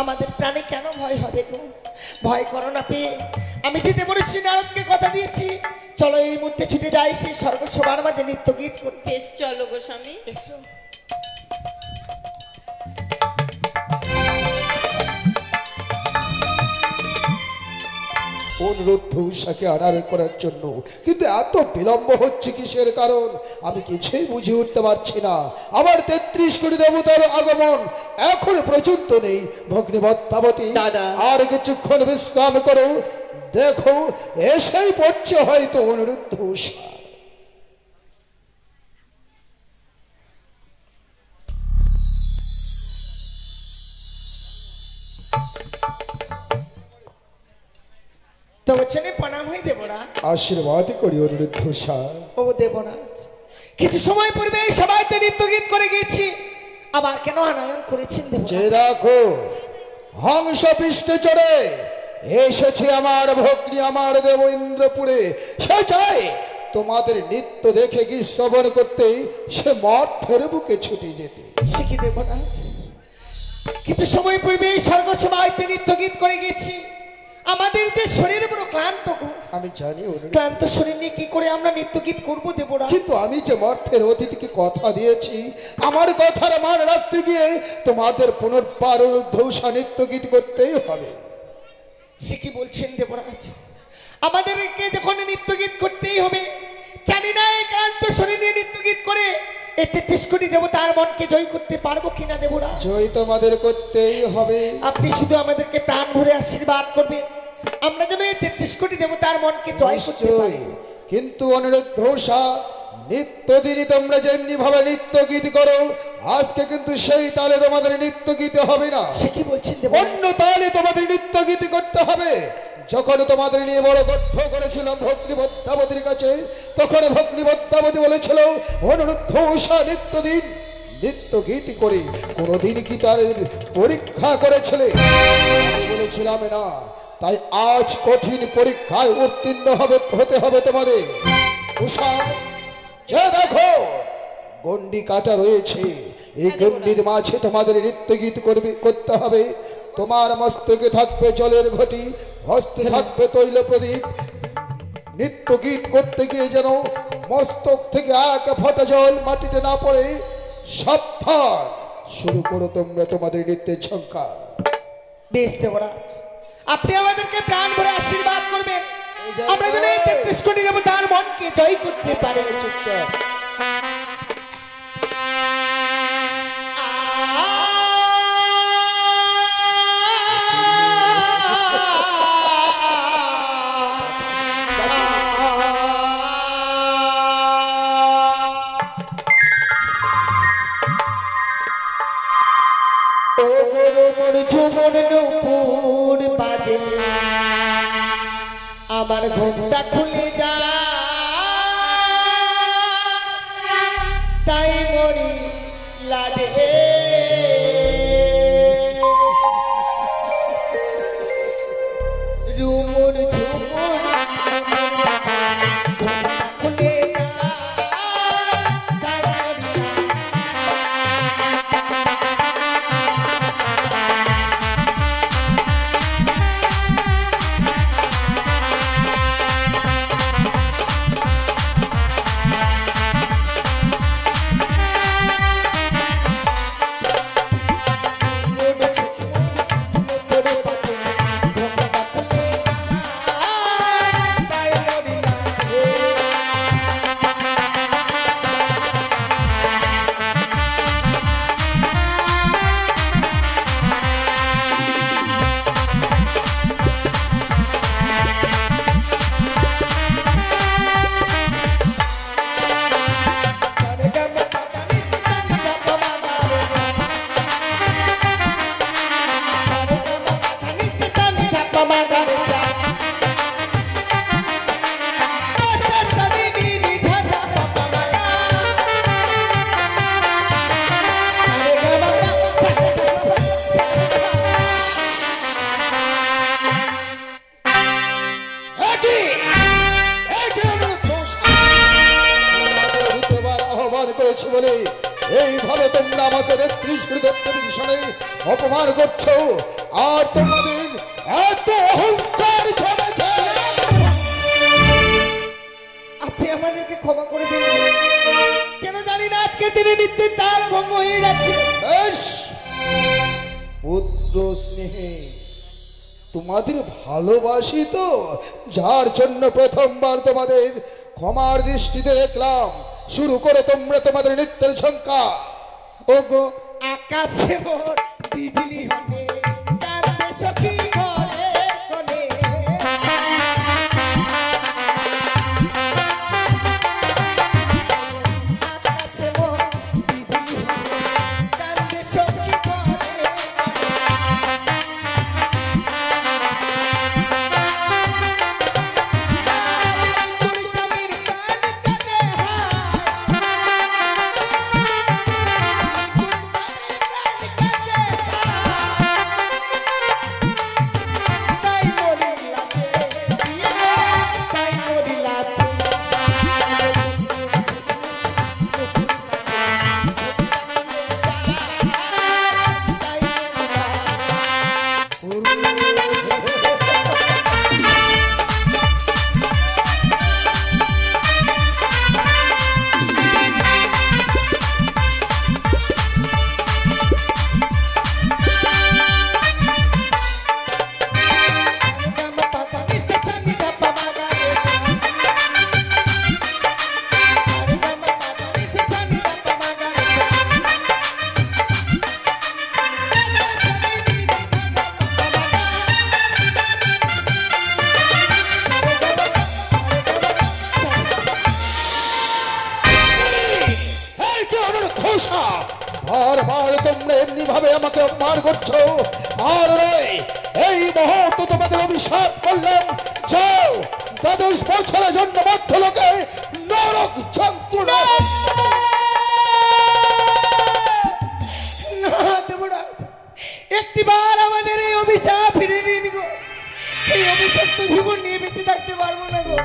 আমাদের প্রাণে কেন ভয় হবে গো? ভয় করো না পেয়ে আমি যেতে বলেছি, নারদকে কথা দিয়েছি। চলো এই মুহূর্তে ছুটে যাই সেই স্বর্গ সবার মাঝে নৃত্য গীত করতে। চলো গো স্বামী, এসো। অনুরুদ্ধ উষাকে আড়াল করার জন্য কিন্তু এত বিলম্ব হচ্ছে কিসের কারণ আমি কিছুই বুঝে উঠতে পারছি না। আমার 33 কোটি দেবতার আগমন এখন পর্যন্ত নেই। ভগ্নিবত্তাবতী আর কিছুক্ষণ বিশ্রাম করো, দেখো এসেই পড়ছে হয়তো অনুরুদ্ধ উষা। আশীর্বাদ করি অনুরুদ্ধ উষা। ও দেবরাজ, কিছু সময় পূর্বে সবাই নৃত্য গীত করে গেছি, আবার কেন আনয়ন করেছেন? যে দেখো হংস পৃষ্ঠে চড়ে এসেছে আমার ভগ্নী, আমার দেব ইন্দ্রপুরে। সে চায় তোমাদের নৃত্য দেখে কি শ্রবণ করতে সে মর্তের বুকে ছুটে যেতে। সে কি দেবরাজ, কিছু সময় পূর্বে স্বর্গ সভায় নৃত্য গীত করে গেছি, আমাদের যে শরীর বড় ক্লান্ত। আমি জানি ক্লান্ত শরীর নিয়ে কি করে আমরা নৃত্য গীত করবো দেবরাজ? কিন্তু আমি যে মর্তের অতিথিকে কথা দিয়েছি, আমার কথার মান রাখতে গিয়ে তোমাদের পুনর্বার অনুরুদ্ধ উষা নৃত্য গীত করতেই হবে। সে কি বলছেন দেবরাজ? আমাদেরকে যখন নৃত্য গীত করতেই হবে, জানি না এই ক্লান্ত শরীর নিয়ে নৃত্য গীত করে এই 33 কোটি দেবতার মনকে জয় করতে পারবো কিনা দেবরাজ? জয় তোমাদের করতেই হবে। আপনি শুধু আমাদেরকে প্রাণ ভরে আশীর্বাদ করবেন, আমরা যেন এই 33 কোটি দেবতার মনকে জয় করতে পারি। কিন্তু অনুরুদ্ধ উষা, নিত্যদিনই তোমরা যেমনি ভাবে নৃত্য গীত করো, আজকে কিন্তু সেই তালে তোমাদের নৃত্য গীত হবে না। সে কি বলছেন? অন্য তালে তোমাদের নৃত্য গীত করতে হবে। যখন তোমাদের নিয়ে বড় গর্থ করেছিলাম ভগ্নিবত্তাবতীর কাছে, তখন ভগ্নিবত্তাবতী বলেছিল অনুরুদ্ধ উষা নিত্যদিন নৃত্য গীত করে কোনদিন কি তার পরীক্ষা করেছিলে? বলেছিলাম না, তাই আজ কঠিন পরীক্ষায় উত্তীর্ণ হতে হবে তোমাদের। উষা, যে দেখো গন্ডি কাটা রয়েছে, এই গন্ডির মাঝে তোমাদের নৃত্য গীত করতে হবে। তোমার মস্তকে থাকবে জলের ঘটি, হস্তে থাকবে তৈল প্রদীপ। নৃত্য গীত করতে গিয়ে যেন মস্তক থেকে এক ফোঁটা জল মাটিতে না পড়ে। সাবধান, শুরু করো তোমরা তোমাদের নৃত্যের ঝঙ্কার। বেশ দেবরাজ, আপনি আমাদেরকে প্রাণ ভরে আশীর্বাদ করবেন, আমরা যেন এই 33 কোটি দেবতার মনকে জয় করতে পারি। চুপচাপ আমার ঘুমটা খুলে যা, তাই মরি লাগে রুমুর ঝুমুর খুলে যা, তাই মরি। ভাবে তোমরা আমাকে 33 কোটি দেবদেবীর সামনে অপমান করছো, আর তোমাদের এত অহংকার জমেছে। আপনি আমাদেরকে ক্ষমা করে দিন, কেন জানি না আজকের দিনে নিত্যের তাল ভঙ্গ হয়ে যাচ্ছে। বেশ, পুত্র স্নেহে তোমাদের ভালোবাসি তো, যার জন্য প্রথমবার তোমাদের ক্ষমার দৃষ্টিতে দেখলাম। শুরু করে তোমরা তোমাদের নৃত্যের ঝঙ্কা। ওগো আকাশে মোর বিজলি হলে কাঁদে সখী ঘরে কোণে। আকাশে মোর বিজলি হলে কাঁদে সখী ঘরে কোণে। স্বামীর প্রাণ কাঁদে তাই মরিলা তাই মরিলা বারবার তোমরা এমনি ভাবে আমাকে অপমান করছো, আর নয় এই মুহূর্তে তোমাদের অভিশাপ করলাম। যাও, 12 বছরের জন্য মধ্যলোকে নরক যন্ত্রণা। না দেবরাজ, একটিবার আমাদের এই অভিশাপ ফিরে নিন গো। এই অভিশপ্ত জীবন নিয়ে বেঁচে থাকতে পারবো না গো।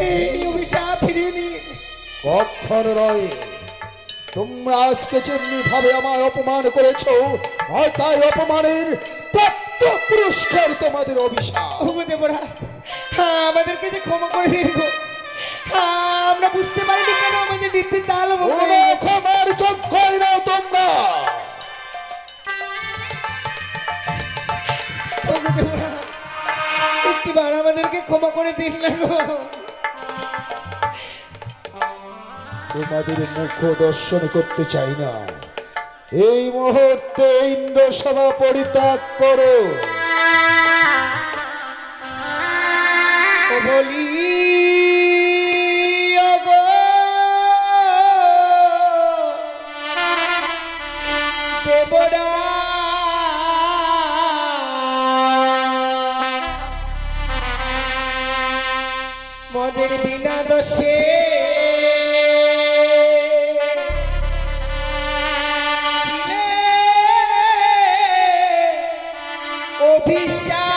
এই অভিশাপ ফিরে নিন। কখন নয়, তোমরা আজকে যেমনি ভাবে আমায় অপমান করেছো, আর তাই অপমানের প্রাপ্ত পুরস্কার তোমাদের অভিশাপ। ওগো দেবরাজ, হ্যাঁ আমাদেরকে যে ক্ষমা করে দিন গো। হ্যাঁ, আমরা বুঝতে পারিনি কেন আমাদের নিত্যের তাল ভঙ্গ কোনো হয়ে গেছে। ক্ষমার যোগ্যই না তোমরা। ওগো দেবরাজ, একটিবার আমাদেরকে ক্ষমা করে দিন না গো। তোমাদের মুখ দর্শন করতে চাই না। এই মুহূর্তে ইন্দ্রসভা পরিত্যাগ করো। ও বলি ওগো দেবরা, মদের বিনা দোষে ও দেবরা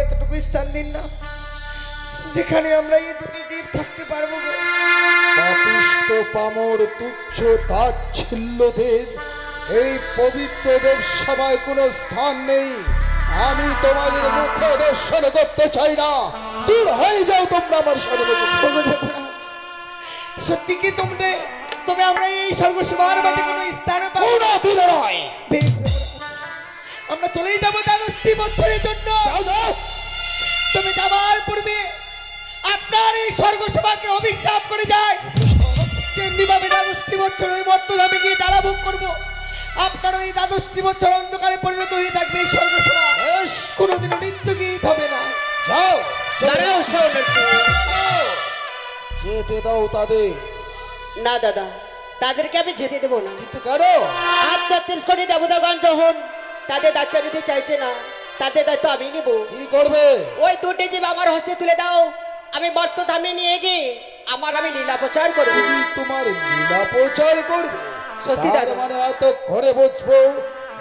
এতটুকু স্থান দিন না, যেখানে আমরা এই দুটি জীব থাকতে পারবো গো। পাপিষ্ট পামর তুচ্ছ তাচ্ছিল্যদের এই পবিত্র দেব সভায় কোনো স্থান নেই। আমি তোমাদের মুখ দর্শন করতে চাই না। দূর হয়ে যাও তোমরা আমার সর্বমুখ। ওগো দেবরা, সত্যি কি তবে আমরা এই স্বর্গসীমার মাঝে কোনো স্থান পাবো না? দূরে নয়। বেশ দেবরা, আমরা চলেই যাবো 10টি বছরের জন্য। যাও যাও। তুমি যাবার পূর্বে আপনার এই স্বর্গসীমাকে অভিশাপ করে যায়, তেমনি ভাবে 10টি বছর ওই মর্তধামে গিয়ে জ্বালা ভোগ করবো। আপনার ওই 10টি বছর অন্ধকারে পরিণত হয়ে থাকবে এই স্বর্গসীমা। বেশ, কোনোদিনও নিত্য গীত হবে না। যাও। দাঁড়াও সৌনর্য। যেতে দাও তাদের। না দাদা, তাদেরকে আমি যেতে দেবো না। কিন্তু কেন? আজ 36 কোটি দেবতাগণ যখন তাদের দায়িত্ব নিতে চাইছে না, তাদের দায়িত্ব আমি নেব। কি করবে? ওই দুটি জীব আমার হস্তে তুলে দাও, আমি মর্তধামে নিয়ে গিয়ে আমি লীলা প্রচার করবো। তুমি তোমার লীলা প্রচার করবে? সত্যি তার দাদা। মানে এত ঘরে বুঝবো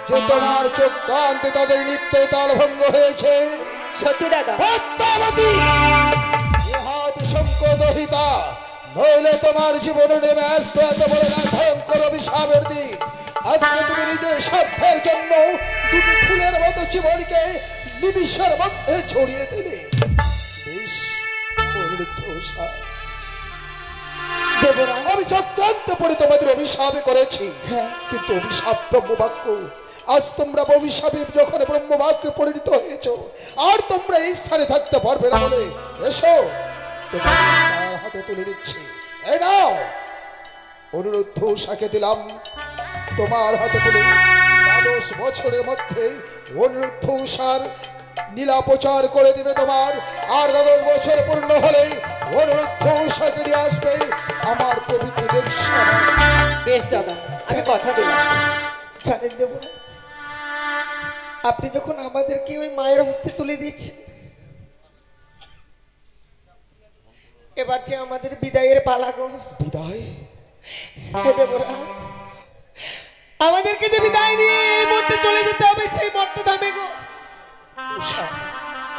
যে তোমার চোখ কান্তে তাদের নিত্য তাল ভঙ্গ হয়েছে। সত্যি দাদা। পদ্মাবতী, ইহাত সংকোচিতা, নইলে তোমার জীবনে নেমে আসতো এত বড় না ভয়ঙ্কর অভিশাপের দিন। আজকে তুমি নিজের স্বার্থের জন্য দুটি ফুলের মতো জীবনকে নিমিষের মধ্যে ছড়িয়ে দিলে। বেশ, অনুরোধ দেবরা, আমি চক্রান্ত পড়ে তোমাদের অভিশাপে করেছি। হ্যাঁ, কিন্তু অভিশাপ ব্রহ্মবাক্য। আজ তোমরা অভিশাপে যখন ব্রহ্মবাক্যে পরিণত হয়েছ, আর তোমরা এই স্থানে থাকতে পারবে না বলে এসো, তোমার হাতে তুলে দিচ্ছি। এই নাও, অনুরোধ সাকে দিলাম তোমার হাতে তুলে। 10 বছরের মধ্যে অনুরোধ সার নীলা প্রচার করে দিবে তোমার। আর 10 বছর পূর্ণ হলেই অনুরোধ সাকে নিয়ে আসবে আমার পবিত্র দেব। বেশ দাদা, আমি কথা দিলাম। জানেন দেবরা, আপনি যখন আমাদেরকে ওই মায়ের হস্তে তুলে দিয়েছেন, এবার যে আমাদের বিদায়ের পালা গো। বিদায়? হে দেবরাজ, আমাদেরকে যে বিদায় নিয়ে এই মুহূর্তে চলে যেতে হবে সেই মর্তধামে গো।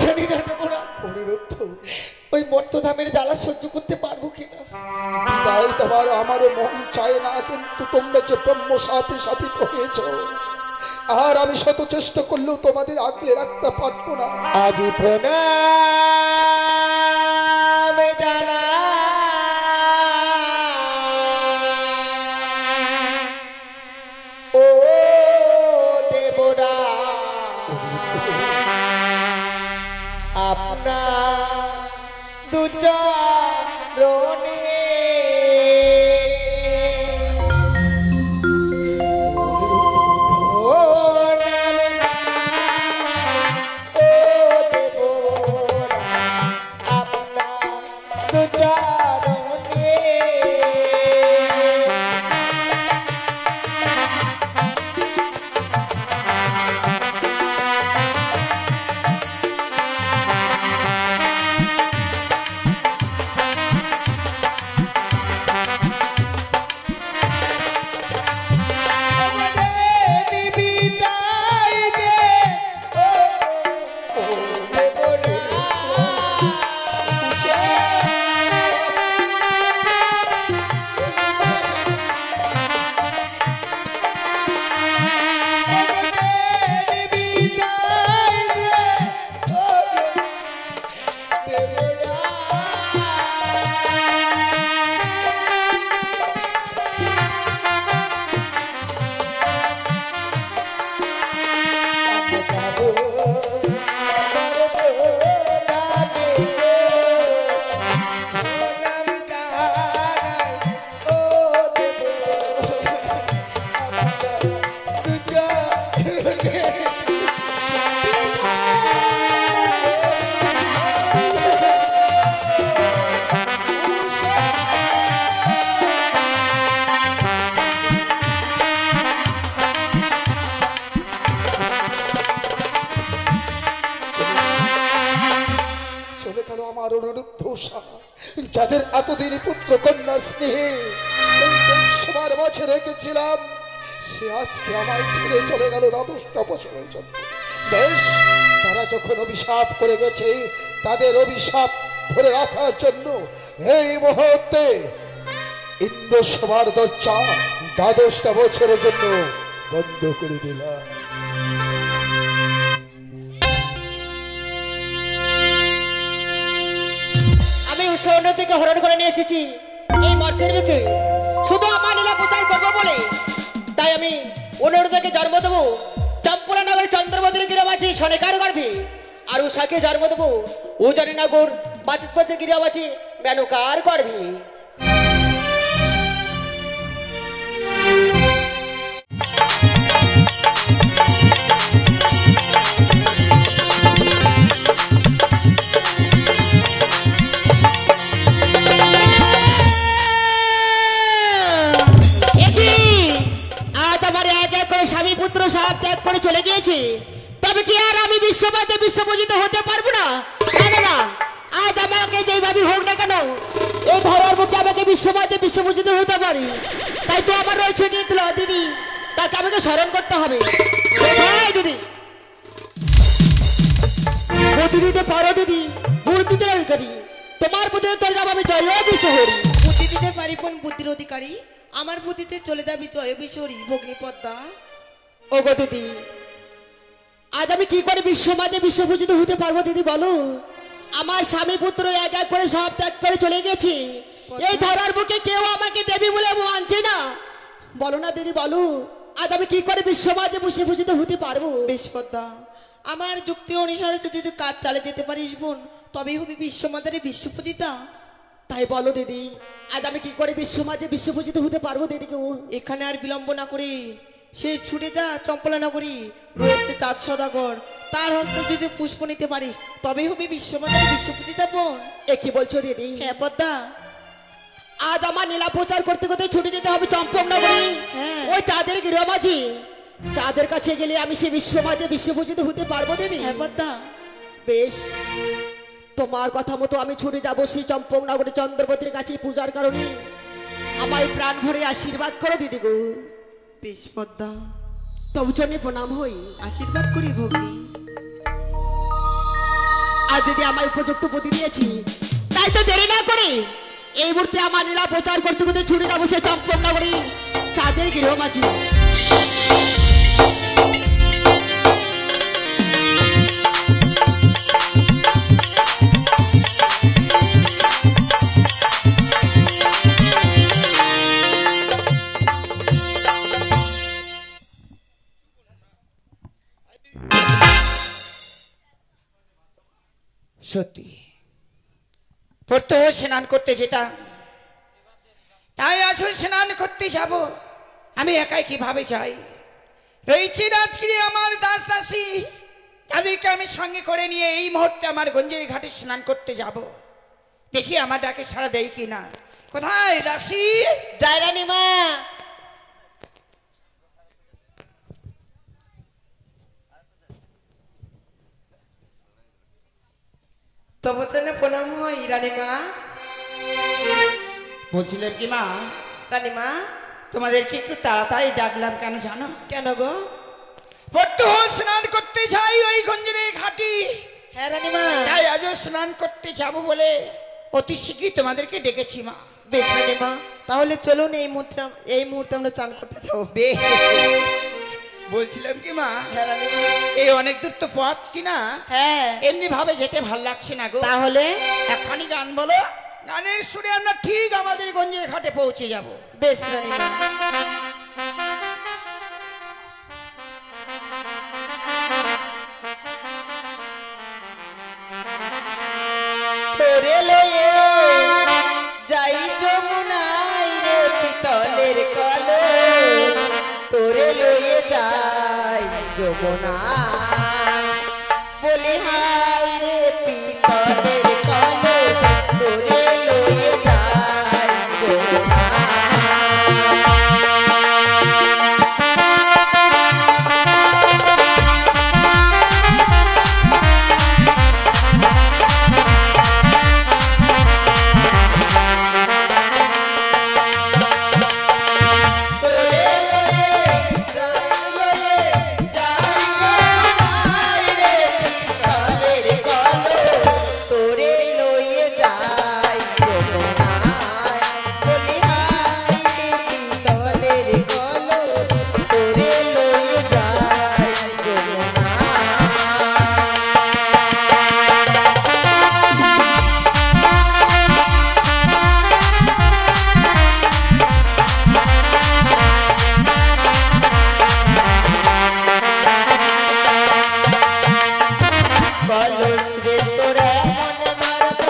জানি না দেবরাজ, অনুরোধ ওই মর্তধামের জ্বালা সহ্য করতে পারবো কিনা। বিদায় তোমার আমার মন চায় না, কিন্তু তোমরা যে ব্রহ্ম শাপে শাপিত হয়েছ, আর আমি শত চেষ্টা করলেও তোমাদের আগলে রাখতে পারবো না। আজি প্রণাম জানা ও দেবরা, আপনার দুচরণে যাদের এতদিন পুত্র কন্যা স্নেহে এই সবার মাঝে রেখেছিলাম, সে আজকে আমায় ছেড়ে চলে গেল 10টা বছরের জন্য। বেশ, তারা যখন অভিশাপ করে গেছে, তাদের অভিশাপ ধরে রাখার জন্য এই মুহূর্তে ইন্দ্রসভার দরজা 12টা বছরের জন্য বন্ধ করে দিলাম। আমি সৈন্য থেকে হরণ করে নিয়ে এসেছি এই মর্তের মুখে শুধু আমার লীলা প্রচার করবো বলে। তাই আমি অনুরোধকে জন্ম দেবো চম্পলা নগরের চন্দ্রবতীর গিরাবাচী সনেকার গর্ভে, আর উষাকে জন্ম দেবো উজানি নগর বাচিতপতির গিরাবাচী মেনকার গর্ভে। স্বামী পুত্র সব ত্যাগ করে চলে গিয়েছে, তবে কি আর আমি বিশ্বমাতে বিশ্বপূজিত হতে পারবো না? না, আজ আমাকে যেভাবে হোক না কেন এই ধরার বুকে আমাকে বিশ্বমাতে বিশ্বপূজিত হতে পারি। তাই তো আমার রয়েছে নিতলা দিদি, তাকে আমাকে স্মরণ করতে হবে। দিদি বুদ্ধি দিতে পারো দিদি, বুদ্ধি দিতে করি তোমার বুদ্ধিতে তোর যাবো আমি জয় বিশ্বহরি। বুদ্ধি দিতে পারি কোন বুদ্ধির অধিকারী? আমার বুদ্ধিতে চলে যাবি জয় বিশ্বহরি ভগ্নী পদ্মা। ও গো দিদি, আজ আমি কি করে বিশ্বমাঝে বিশ্বপূজিত হতে পারবো দিদি বলো? আমার স্বামী পুত্র এক এক করে সব ত্যাগ করে চলে গেছে, এই ধরার বুকে কেউ আমাকে দেবী বলে মানছে না। বলো না দিদি বলো, আজ আমি কি করে বিশ্বমাঝে বিশ্বপূজিত হতে পারবো? বেশ পদ্মা, আমার যুক্তি অনুসারে যদি তুই কাজ চালিয়ে যেতে পারিস বোন, তবেই হবি বিশ্বমাতারে বিশ্বপূজিতা। তাই বলো দিদি, আজ আমি কি করে বিশ্বমাঝে বিশ্বপূজিত হতে পারবো দিদি গো? এখানে আর বিলম্ব না করে সে ছুটে যা চম্পলা নগরী রয়েছে চাঁদ সদাগর, তার হস্তে যদি পুষ্প নিতে পারিস তবেই হবি বিশ্বমাতারে বিশ্বপূজিতা বোন। এ কি বলছো দিদি? হ্যাঁ পদ্মা, আজ আমার নীলা প্রচার করতে করতে ছুটে যেতে হবে চম্পক নগরী। হ্যাঁ। ওই চাঁদের গৃহমাঝি, চাঁদের কাছে গেলে আমি সে বিশ্বমাঝে বিশ্বপূজিত হতে পারবো দিদি? হ্যাঁ পদ্মা। বেশ, তোমার কথা মতো আমি ছুটে যাবো সেই চম্পক নগরী চন্দ্রবতীর কাছে পূজার কারণে। আমায় প্রাণ ভরে আশীর্বাদ করো দিদি গো। বেশ পদ্মা, তবু জন্যে প্রণাম হই। আশীর্বাদ করি ভগ্নী। আর দিদি আমায় উপযুক্ত বুদ্ধি দিয়েছি, তাই তো দেরি না করে এই মুহূর্তে আমার নীলা প্রচার করতে করতে ছুটে যাবো সেই চম্পক নগরী চাঁদের গৃহমাঝি। সত্যি প্রত্যহ স্নান করতে যেতাম, তাই আজও স্নান করতে যাব। আমি একাই কিভাবে যাই? রয়েছে রাজগিরি আমার দাস দাসী, তাদেরকে আমি সঙ্গে করে নিয়ে এই মুহূর্তে আমার গঞ্জের ঘাটে স্নান করতে যাব। দেখি আমার ডাকে সাড়া দেয় কিনা। কোথায় দাসী? জয় রানী মা। তবু যেন প্রণাম হয় রানীমা। বলছিলাম কি মা, রানীমা তোমাদেরকে একটু তাড়াতাড়ি ডাকলাম কেন জানো? কেন গো? প্রত্যহ স্নান করতে যাই ওই গঞ্জের ঘাটি, হ্যাঁ রানীমা। তাই আজও স্নান করতে যাব বলে অতি শীঘ্রই তোমাদেরকে ডেকেছি মা। বেশ রানীমা, তাহলে চলুন এই মুহূর্তে আমরা চান করতে যাবো। বলছিলাম কি মা, হ্যাঁ রানীমা। এই অনেক দূর তো পথ কিনা, হ্যাঁ এমনি ভাবে যেতে ভাল লাগছে না গো। তাহলে একখানি গান বলো, গানের সুরে আমরা ঠিক আমাদের গঞ্জের ঘাটে পৌঁছে যাব। বেশ রানীমা। তোরে লয়ে যাই যমুনাই রে পিতলের কলে, তোরে লয়ে যাই যমুনাই বলি হাই রে পিতলের কলে, তোরে লয়ে যাই যমুনাই। তোরে লয়ে যাই যে তোর এমন ধর্ম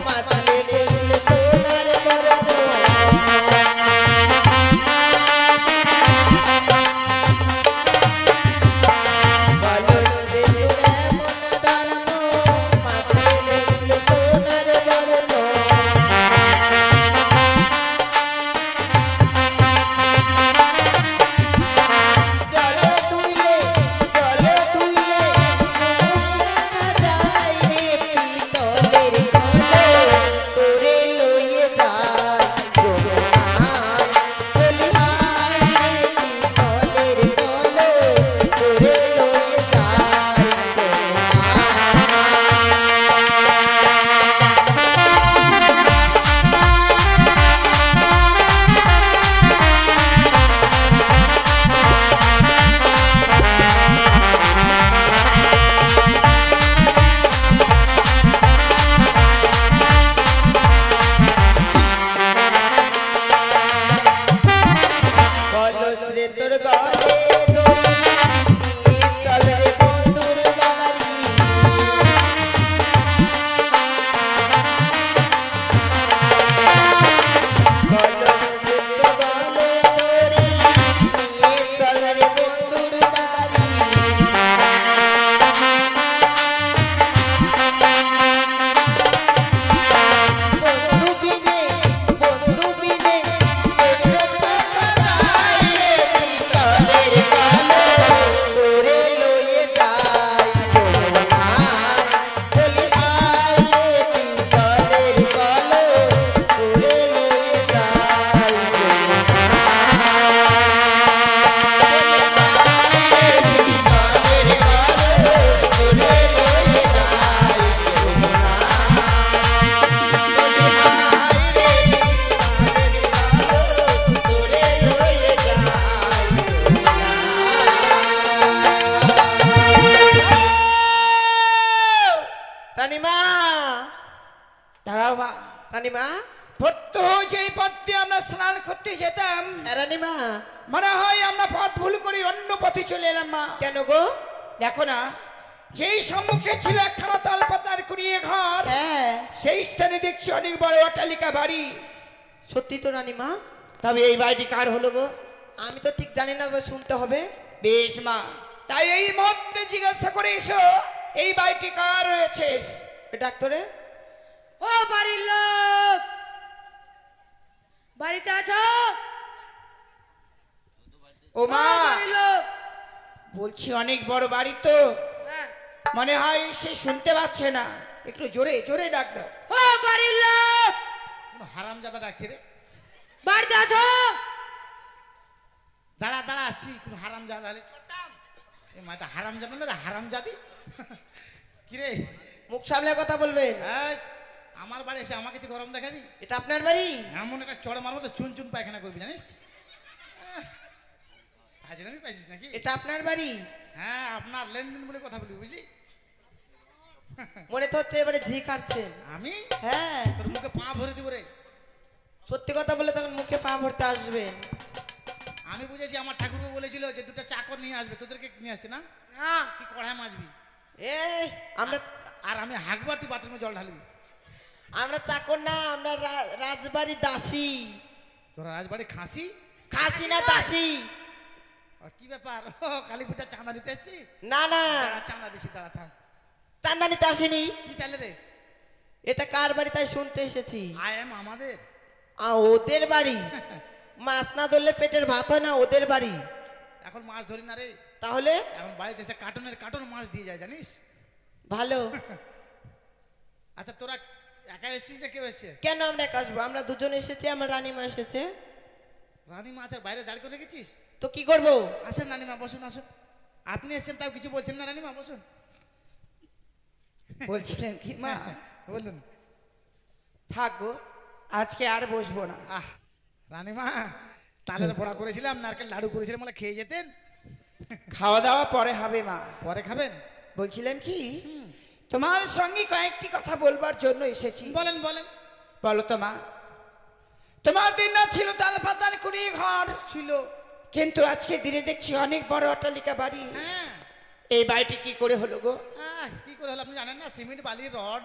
মাথালে বসলে সোনার বরণ কলস যে তোর এমন ধর্ম মাথালে বসলে সোনার বরণ জলে তুইলে মুস্তানা যায় রে পিতলের কলস তোরে লইয়ে যায় যমুনায় বলিহার রে পিতলের কলস তোরে লইয়ে যায় কলস রে তোর গলে দড়ি নিয়ে চল রে বন্ধুর বাড়ি কলস রে তোর গলে দড়ি নিয়ে চল রে বন্ধুর বাড়ি বন্ধু বিনে দেখো যায় রে পিতলের কলস তোরে লইয়ে যায় যমুনায় বলিহার রে পিতলের কলস তোরে লইয়ে যায় রানীমা দাঁড়াও মা, রানীমা ভর্ত যে পথ দিয়ে আমরা স্নান করতে যেতাম, রানীমা মনে হয় আমরা পথ ভুল করে অন্য পথে চলে এলাম মা। কেন গো? দেখো না, যেই সম্মুখে ছিল একখানা তাল পাতার কুড়িয়ে ঘর, হ্যাঁ সেই স্থানে দেখছি অনেক বড় অট্টালিকা বাড়ি। সত্যি তো রানীমা? তবে এই বাড়িটি কার হলো গো? আমি তো ঠিক জানি না, শুনতে হবে। বেশ মা, তাই এই মুহূর্তে জিজ্ঞাসা করে এসো এই বাড়িটি কার রয়েছে। ডাক্তারে ও বাড়ির লোক, বাড়িতে আছো? ও মা, বাড়ির লোক, বলছি অনেক বড় বাড়ি তো, হ্যাঁ। মনে হয় সে শুনতে পাচ্ছে না, একটু জোরে জোরে ডাক দাও। ও বাড়ির লোক, হারামজাদা ডাকছে রে। বাড়িতে আছো? দাঁড়া দাঁড়া আসছি, কোনো হারামজাদা হলে চলতাম। এ মাটা হারামজাদা না রে, হারামজাদি। কিরে মুখ সামলে কথা বলবেন। এই, আমার বাড়ি এসে আমাকে তুই গরম দেখাবি? এটা আপনার বাড়ি? এমন একটা চড় মার মতো চুন চুন পায়খানা করবি জানিস? হাজির আমি পাইছিস নাকি? এটা আপনার বাড়ি? হ্যাঁ, আপনার লেনদেন বলে কথা বলবি, বুঝলি? মনে তো হচ্ছে এবারে ঝি কাটছেন। আমি হ্যাঁ, তোর মুখে পা ভরে দিব রে। সত্যি কথা বলে তখন মুখে পা ভরতে আসবেন। আমি বুঝেছি, আমার ঠাকুরবু বলেছিল যে দুটো চাকর নিয়ে আসবে, তোদেরকে নিয়ে আসছে না? হ্যাঁ। তুই কড়াই মাজবি এ আমরা আর আমি হাঁকবার, তুই বাথরুমে জল ঢালবি। আমরা চাকর না, আমরা রাজবাড়ি দাসী। তোরা রাজবাড়ি খাসি? খাসি না দাসী। আর কি ব্যাপার, ও কালী পূজা চাঁদা দিতে এসছি? না না, চাঁদা দিছি, তারা থাক। চান্দা নিতে আসিনি। কি তাহলে রে? এটা কার বাড়ি তাই শুনতে এসেছি। আই এম আমাদের। ওদের বাড়ি। মাছ না ধরলে পেটের ভাত হয় না, ওদের বাড়ি। এখন মাছ ধরি না রে, তাহলে এখন বাড়িতে এসে কার্টনের কার্টন মাছ দিয়ে যায় জানিস। ভালো। আচ্ছা, তোরা একা এসেছিস না কেউ এসছে? কেন আমরা একা আসবো? আমরা দুজন এসেছি, আমার রানীমা এসেছে। রানী মাছের বাইরে দাঁড় করে রেখেছিস? তো কি করবো? আসেন রানীমা, বসুন আসুন। আপনি এসেছেন তাও কিছু বলছেন না রানীমা, বসুন। বলছিলেন কি মা? বলুন। থাকবো, আজকে আর বসবো না। আহ রানীমা, তালের বড়া করেছিলাম, নারকেল লাড়ু করেছিলাম, বলে খেয়ে যেতেন। খাওয়া দাওয়া পরে হবে মা। পরে খাবেন? বলছিলাম কি, তোমার সঙ্গে কয়েকটি কথা বলবার জন্য এসেছি। বলেন বলেন। বলো তো মা, তোমার দিন না ছিল তাল পাতার কুড়ি ঘর ছিল, কিন্তু আজকে দিনে দেখছি অনেক বড় অট্টালিকা বাড়ি। হ্যাঁ। এই বাড়িটি কি করে হলো গো? কি করে হলো আপনি জানেন না? সিমেন্ট বালি রড।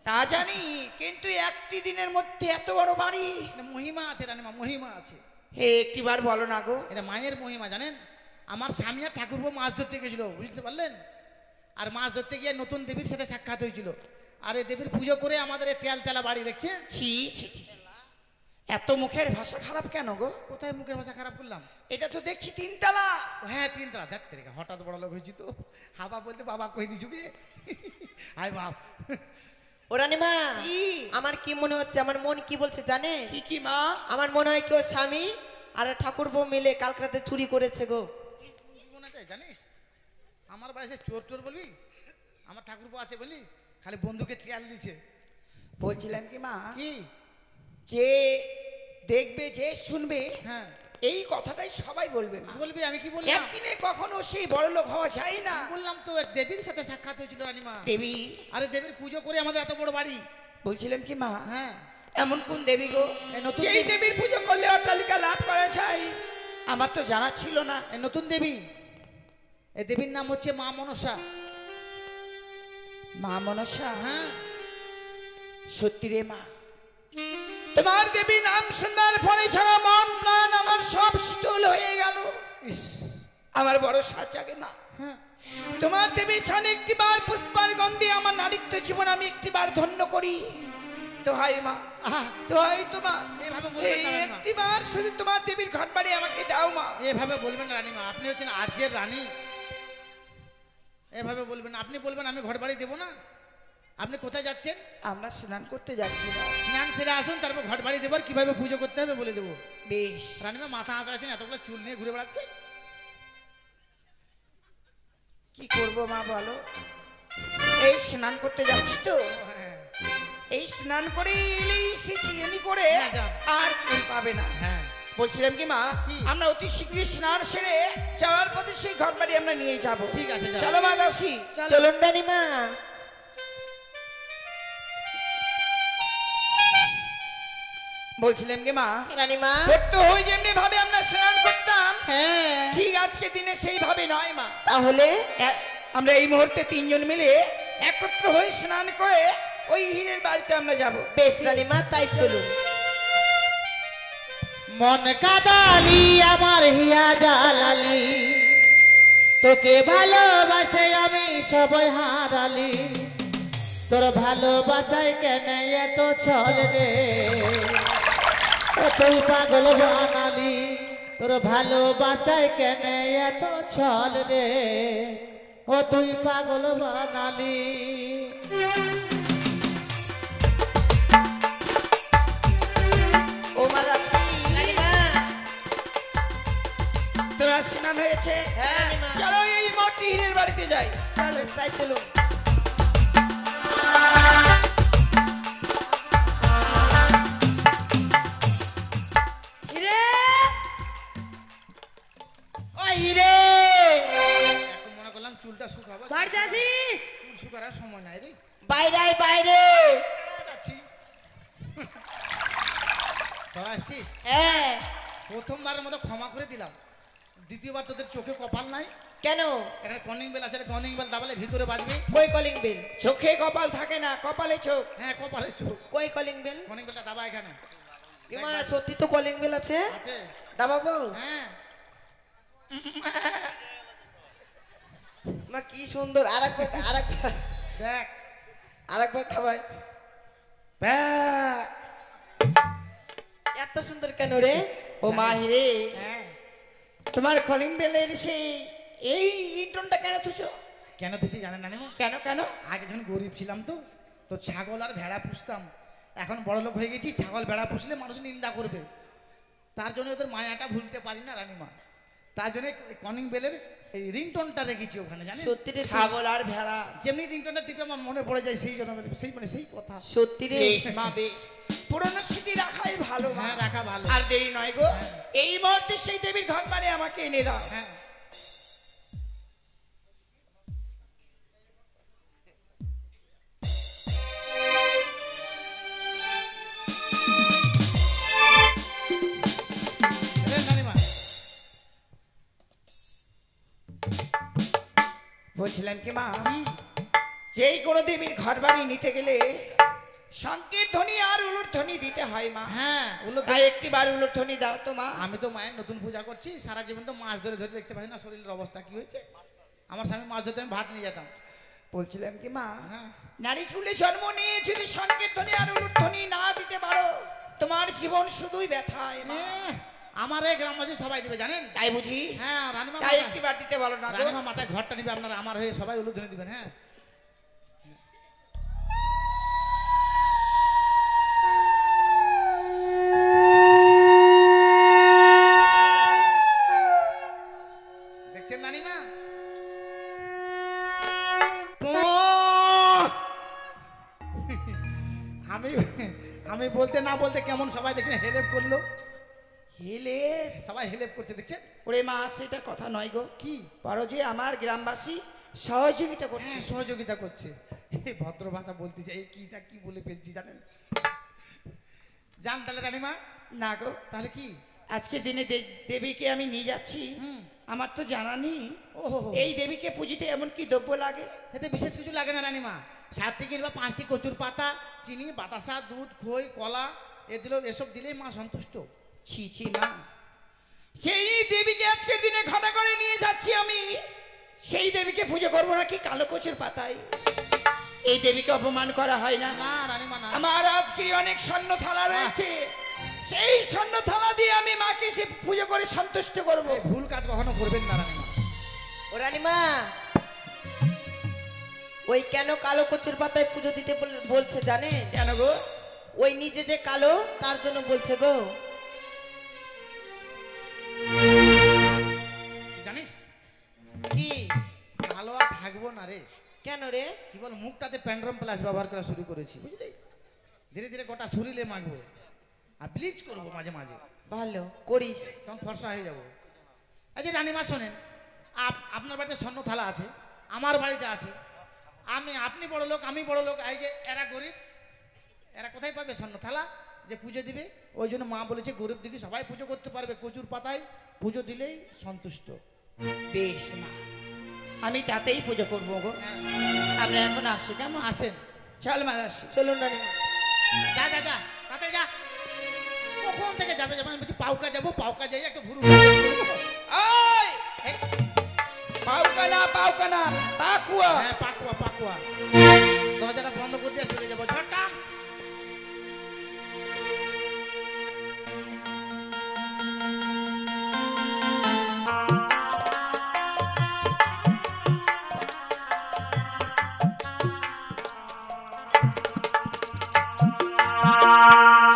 তা জানি, কিন্তু একটি দিনের মধ্যে এত বড় বাড়ি। এটা মহিমা আছে রানীমা, মহিমা আছে। হে একটিবার বলো না গো। এটা মায়ের মহিমা জানেন। আমার স্বামী আর ঠাকুরপো মাছ ধরতে গেছিল, বুঝতে পারলেন? আর মাছ ধরতে গিয়ে নতুন দেবীর সাথে সাক্ষাৎ হয়েছিল। আর এই দেবীর পুজো করে আমাদের এই তেলা বাড়ি দেখছেন। ছি ছি ছি ছি। এত মুখের ভাষা খারাপ কেন গো? কোথায় মুখের ভাষা খারাপ করলাম? এটা তো দেখছি তিনতলা। হ্যাঁ তিনতলা। দেখতে রেখা হঠাৎ বড় লোক হয়েছি তো। হাবা বলতে বাবা কই দিছু গে। হাই বাপ। ও রানীমা, কি? আমার কি মনে হচ্ছে, আমার মন কি বলছে জানে? কি কি মা? আমার মনে হয় কেউ স্বামী আর ঠাকুর বউ মিলে কাল রাতে চুরি করেছে গো। জানিস আমার বাড়িতে চোর টোর বলবি? আমার ঠাকুরপো আছে বলি, খালি বন্ধুকে তেল দিচ্ছে। বলছিলাম কি মা, কি যে দেখবে যে শুনবে হ্যাঁ এই কথাটাই সবাই বলবে মা। বলবি? আমি কি বললাম? একদিনে কখনো সেই বড় লোক হওয়া যায় না। বললাম তো দেবীর সাথে সাক্ষাৎ হয়েছিল রানীমা। দেবী? আরে দেবীর পুজো করে আমাদের এত বড় বাড়ি। বলছিলাম কি মা, হ্যাঁ এমন কোন দেবী গো এই নতুন যেই দেবীর পুজো করলে অট্টালিকা লাভ করা যায়? আমার তো জানা ছিল না। এই নতুন দেবী, এই দেবীর নাম হচ্ছে মা মনসা। মা মনসা? হ্যাঁ সত্যি রে মা, তোমার দেবী নাম শুনবার পরে ছাড়া মন প্রাণ আমার সব শীতল হয়ে গেল। ইস আমার বড় সাজাগে মা। হ্যাঁ তোমার দেবীর সামনে একটিবার পুষ্পার গন্ধে আমার নারীত্ব জীবন আমি একটিবার ধন্য করি। দোহাই মা, আহা দোহাই তোমার, এভাবে বলবেন না রানীমা। একটিবার শুধু তোমার দেবীর ঘর বাড়ি আমাকে দাও মা। এভাবে বলবেন না রানীমা, আপনি হচ্ছেন আজের রানী। এভাবে বলবেন, আপনি বলবেন আমি ঘর বাড়ি দেবো না। আপনি কোথায় যাচ্ছেন? আমরা স্নান করতে যাচ্ছি মা। স্নান সেরে আসুন, তারপর ঘর বাড়ি দেবো, আর কিভাবে পুজো করতে হবে বলে দেবো। বেশ। রানীমা মাথা আঁচড়াচ্ছেন, এতগুলো চুল নিয়ে ঘুরে বেড়াচ্ছে। কি করব মা বলো? এই স্নান করতে যাচ্ছি তো, হ্যাঁ এই স্নান করে এলেই সে চিনি করে হ্যাঁ, যান। আর চুল পাবে না। হ্যাঁ বলছিলাম কি মা, কি? আমরা অতি শীঘ্রই স্নান সেরে যাওয়ার পথে সেই ঘর বাড়ি আমরা নিয়ে যাব। ঠিক আছে, যাও। চলো মা দাসি। চলুন রানীমা। বলছিলাম কি মা, রানীমা, ছোট্ট হয়ে যেমনি ভাবে আমরা স্নান করতাম, হ্যাঁ ঠিক আজকে দিনে সেইভাবে নয় মা। তাহলে আমরা এই মুহূর্তে তিনজন মিলে একত্র হয়ে স্নান করে ওই হীরের বাড়িতে আমরা যাব। বেশ রানীমা, তাই চলুন। মন কাদালি আমার হিয়া জালালি, তোকে ভালোবাসে আমি সবাই হারালি। তোর ভালোবাসায় কেন এত ছল রে, ও তুই পাগল বানালি। তোর ভালোবাসায় কেন এত ছল রে, ও তুই পাগল বানালি। ও মা দাসি, রানীমা, তোমার স্নান হয়েছে? হ্যাঁ রানীমা। চলো এই মোটি হীরের বাড়িতে যাই। বেশ, তাই চলুন। হিরে ও হিরে, এখন মনে করলাম চুলটা শুকাবো, বাড়িতে আসিস? চুল শুকার সময় নাই রে। বাইরে আয়, বাইরে। যাচ্ছি। তোরা আসছিস? হ্যাঁ, প্রথমবারের মতো ক্ষমা করে দিলাম, দ্বিতীয়বার তোদের চোখে কপাল নাই। কেন? এখানে কলিং বেল আছে, কলিং বেল দাবালে ভিতরে বাজবে। কই কলিং বেল? চোখে কপাল থাকে না, কপালে চোখ। হ্যাঁ কপালে চোখ। কই কলিং বেল? কলিং বেলটা দাবা এখানে ইমা, সত্যি তো কলিং বেল আছে। আছে। দাবাবো? হ্যাঁ মা কি সুন্দর। আরেকবার, আরেকবার, দেখ। আরেকবার খাবাই। ব্যাঁ। এত সুন্দর কেন রে? ও মা হিরে, হ্যাঁ তোমার কলিং বেলের সেই এই ইন্টনটা কেন তুছো? কেন তুই জানেন না নিমা? কেন কেন? আগে যখন গরিব ছিলাম তো ছাগল আর ভেড়া পুষতাম। এখন বড় লোক হয়ে গেছি, ছাগল ভেড়া পুষলে মানুষ নিন্দা করবে। তার জন্য ওদের মায়াটা ভুলতে পারি না রানীমা। তার জন্য কলিং বেলের এই রিংটোনটা রেখেছি ওখানে, জানেন? সত্যি রে? ছাগল আর ভেড়া। যেমনি রিংটোনটা টিপে আমার মনে পড়ে যায় সেই জন্য, সেই কথা। সত্যি রে? বেশ মা বেশ, পুরনো স্মৃতি রাখাই ভালো মা। হ্যাঁ রাখা ভালো। আর দেরি নয় গো, এই মুহূর্তে সেই দেবীর ঘর বাড়ি আমাকে এনে দাও। হ্যাঁ রানীমা। বলছিলাম কি মা, যেই কোনো দেবীর ঘর বাড়ি নিতে গেলে শঙ্কের ধ্বনি আর উলুর ধ্বনি দিতে হয় মা। হ্যাঁ ওগুলো তাই একটি বার উলুর ধ্বনি দাও তো মা। আমি তো মায়ের নতুন পূজা করছি, সারা জীবন তো মাছ ধরে ধরে দেখতে পাই না শরীরের অবস্থা কি হয়েছে। আমার স্বামী মাছ ধরতে আমি ভাত নিয়ে যেতাম। বলছিলাম কি মা, হ্যাঁ। নারী কুলে জন্ম নিয়ে যদি শঙ্কের ধ্বনি আর উলুর ধ্বনি না দিতে পারো, তোমার জীবন শুধুই ব্যথায় মা। আমার এই গ্রামবাসী সবাই দিবে জানেন। তাই বুঝি? হ্যাঁ রানীমা, তাই একটি বার দিতে বলো না গো। রানীমা মাথায় ঘরটা নিবে আপনারা, আমার হয়ে সবাই উলুধ্বনি দিবেন। হ্যাঁ দেখছেন রানীমা? আমি আমি বলতে না বলতে কেমন সবাই দেখেন হেলেপ করলো। হেলে সবাই হেলেপ করছে দেখছেন। ওরে মা, সেটা কথা নয় গো। কি পারো যে আমার গ্রামবাসী সহযোগিতা করছে। হ্যাঁ সহযোগিতা করছে। এই ভদ্র ভাষা বলতে চাই, কিটা কি বলে ফেলছি জানেন। জান তাহলে রানীমা? না গো, তাহলে কি আজকের দিনে দেবীকে আমি নিয়ে যাচ্ছি, আমার তো জানা নেই ওহো, এই দেবীকে পুজিতে এমন কি দ্রব্য লাগে। এতে বিশেষ কিছু লাগে না রানীমা। 7টি কিংবা 5টি কচুর পাতা, চিনি, বাতাসা, দুধ, খই, কলা এসব দিলেই মা সন্তুষ্ট। ছি ছি মা, সেই দেবীকে আজকের দিনে ঘটা করে নিয়ে যাচ্ছি আমি, সেই দেবীকে পুজো করবো নাকি কালো কচুর পাতায়? এই দেবীকে অপমান করা হয় না। না রানীমা না। আমার আজকের অনেক স্বর্ণ থালা রয়েছে, সেই স্বর্ণ থালা দিয়ে আমি মাকে সে পুজো করে সন্তুষ্ট করব। এই ভুল কাজ কখনো করবেন না রানীমা। ও রানীমা, ওই কেন কালো কচুর পাতায় পুজো দিতে বলছে জানেন? কেন গো? ওই নিজে যে কালো তার জন্য বলছে গো। তুই জানিস কি? কালো আর থাকবো না রে। কেন রে? কি বল, মুখটাতে প্যান্ড্রম প্লাস ব্যবহার করা শুরু করেছি বুঝলি। ধীরে ধীরে গোটা শরীরে মাখবো আর ব্লিচ করবো মাঝে মাঝে, ভালো করিস। তখন ফর্সা হয়ে যাবো। এই যে রানীমা শোনেন, আপনার বাড়িতে স্বর্ণ থালা আছে, আমার বাড়িতে আছে। আপনি বড় লোক, আমি বড় লোক, এই যে এরা গরিব, এরা কোথায় পাবে স্বর্ণ থালা যে পুজো দিবে? ওই জন্য মা বলেছে গরিব দিকে সবাই পুজো করতে পারবে, কচুর পাতায় পুজো দিলেই সন্তুষ্ট। বেশ মা, আমি তাতেই পুজো করবো গো। আমরা এখন আসছি, কেমন? আসেন, চল মা, আসি। চলুন রানীমা। যা যা যা তাড়াতাড়ি যা। কখন থেকে যাবে যাবে? আমি বলছি পাউকা যাবো, পাউকা যাই একটা ঘুরু। ওই পাউকা না, পাউকা না, পাকুয়া। হ্যাঁ পাকুয়া পাকুয়া। দরজাটা বন্ধ করে দিয়ে চলে যাবো ঝটাম।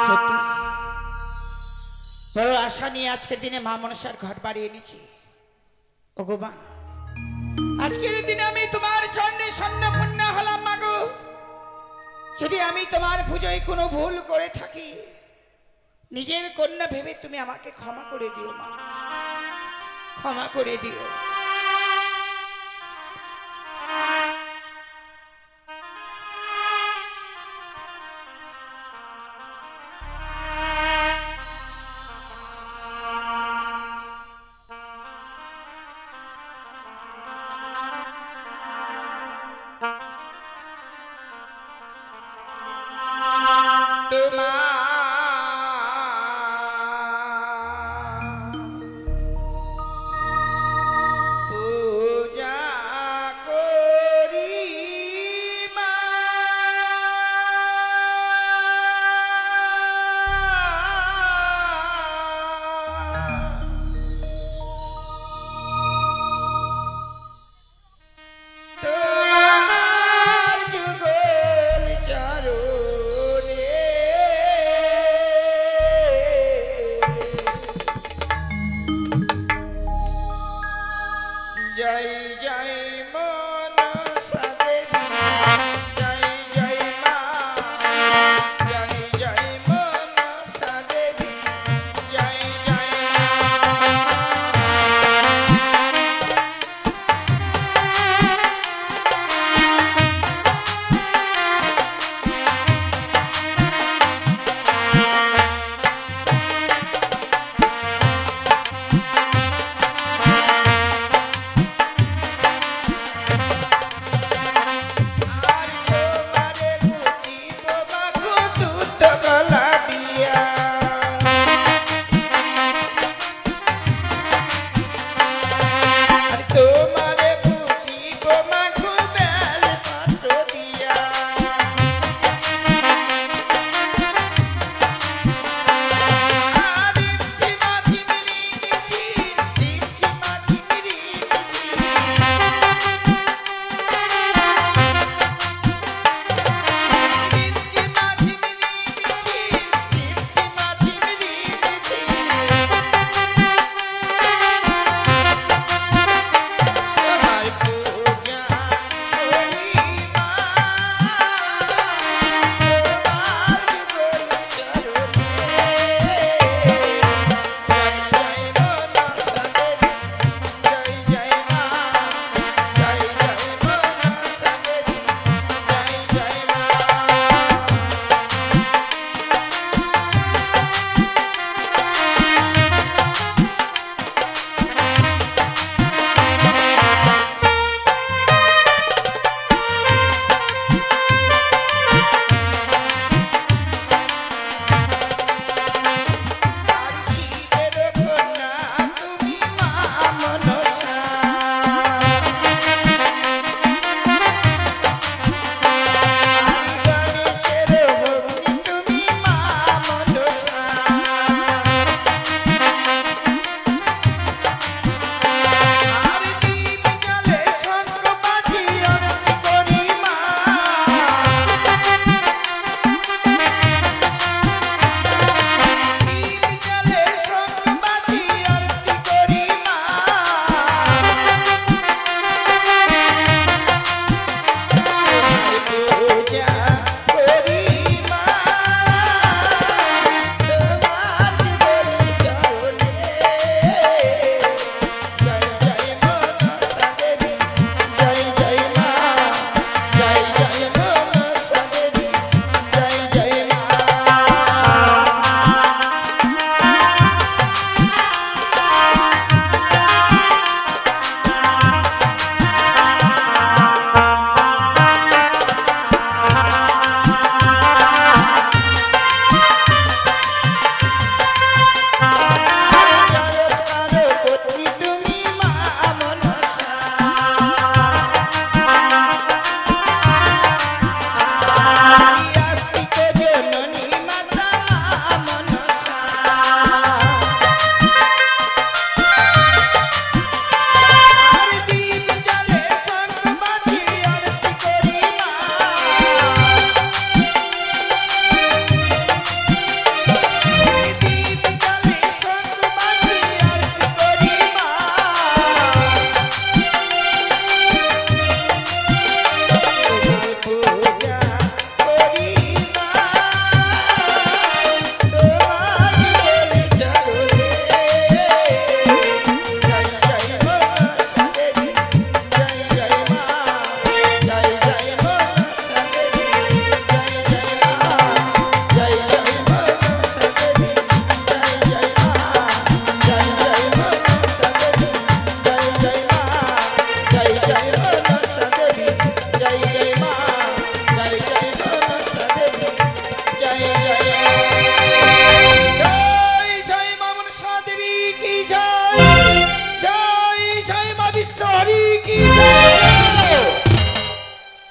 সত্যি বড় আশা নিয়ে আজকের দিনে মা মনসার ঘর বাড়িয়ে এনেছি। ওগো মা, আজকের দিনে আমি তোমার চরণে স্বর্ণপূর্ণ হলাম মা গো। যদি আমি তোমার পুজোয় কোনো ভুল করে থাকি, নিজের কন্যা ভেবে তুমি আমাকে ক্ষমা করে দিও মা, ক্ষমা করে দিও। তোমার যুগল চরণে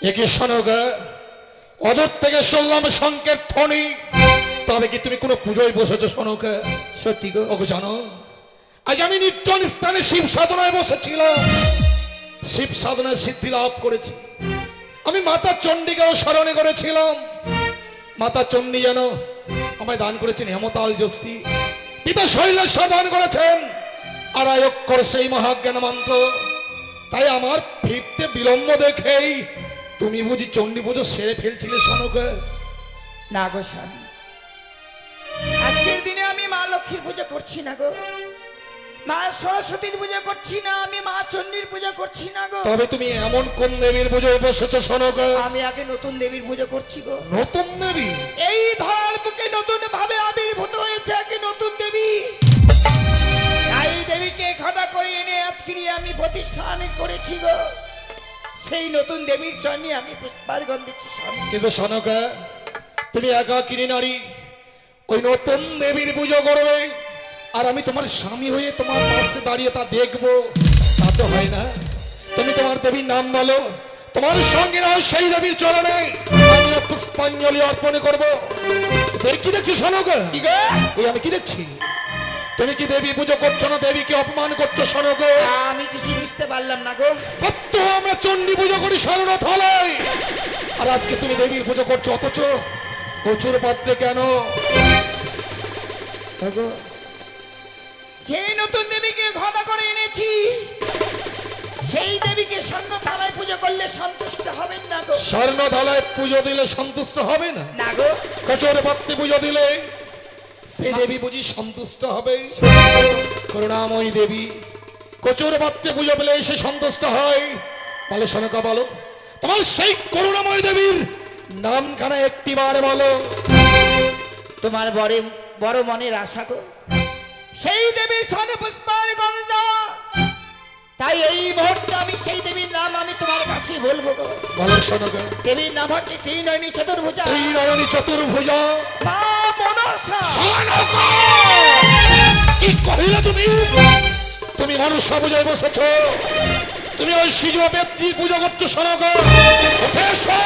একে শোনোগা, অদূর থেকে শুনলাম শঙ্কের ধ্বনি, তবে কি তুমি কোনো পুজোয় বসেছো শোনোগা? সত্যি গো? ওকে জানো, আজ আমি নির্জন স্থানে শিব সাধনায় বসেছিলাম, শিব সাধনায় সিদ্ধি লাভ করেছি। আমি মাতা চণ্ডীকেও স্মরণে করেছিলাম। মাতা চণ্ডী যেন আমায় দান করেছেন হেমতাল যষ্টি, পিতা শৈলেশ্বর দান করেছেন আড়াই অক্ষর সেই মহাজ্ঞান মন্ত্র। তাই আমার ফিরতে বিলম্ব দেখেই তুমি বুঝি চণ্ডী পুজো সেরে ফেলছিলে শোনোগা? না গো স্বামী, আজকের দিনে আমি মা লক্ষ্মীর পুজো করছি না গো, মা সরস্বতীর পুজো করছি না, আমি মা চণ্ডীর পুজো করছি না গো। তবে তুমি এমন কোন দেবীর পুজোয় বসেছো শোনোগা? আমি আগে নতুন দেবীর পুজো করছি গো। নতুন দেবী? এই ধরার বুকে নতুন ভাবে আবির্ভূত হয়েছে আগে নতুন দেবী। এই দেবীকে ঘটা করে এনে আজকে আমি প্রতিষ্ঠান করেছি গো। সেই নতুন দেবীর জন্য আমি পুষ্পার্ঘ্য দিচ্ছি স্বামী। কিন্তু শোনোগা, তুমি একাকিনী নারী, ওই নতুন দেবীর পুজো করবে আর আমি তোমার স্বামী হয়ে তোমার পাশে দাঁড়িয়ে তা দেখবো, তা তো হয় না। তুমি তোমার দেবীর নাম বলো, তোমার সঙ্গে না সেই দেবীর চরণে আমি পুষ্পাঞ্জলি অর্পণ করবো। তুই কি দেখছি শোনোগা? কি গো? ওই আমি কি দেখছি? তুমি কি দেবী পুজো করছো না দেবীকে অপমান করছো শোনোগা? আমি কিছু বুঝতে পারলাম না গো। তো আমরা চণ্ডী পুজো করি শরণাথলায়, আর আজকে তুমি দেবীর পুজো করছো, অথচ প্রচুর পাত্রে কেন? সেই নতুন দেবীকে ঘটা করে এনেছি, সেই দেবীকে স্বর্ণ থালায় পুজো করলে সন্তুষ্ট হবেন না গো। স্বর্ণ থালায় পুজো দিলে সন্তুষ্ট হবে না? না গো। কচুর পাত্রে পুজো দিলে সেই দেবী বুঝি সন্তুষ্ট হবে? করুণাময়ী দেবী কচুর পাত্রে পুজো পেলে সে সন্তুষ্ট হয়? বলো শোনোগা, বলো তোমার সেই করুণাময়ী দেবীর নামখানা একটিবার বলো। তোমার বড় মনের আশা গো, সেই দেবীর সনে পুষ্পার্ঘ্য দেওয়া। তাই এই মুহূর্তে আমি সেই দেবীর নাম আমি তোমার কাছে বলবো গো। বলো শোনোগা। দেবীর নাম হচ্ছে ত্রিনয়নী চতুর্ভুজা, ত্রিনয়নী চতুর্ভুজা মা মনসা। শোনোগা, কি কহিলে তুমি? তুমি মানুষ বুঝাই বসেছ, তুমি ওই শিজু ব্যক্তি পুজো করছো শোনোগা। উঠে এসো,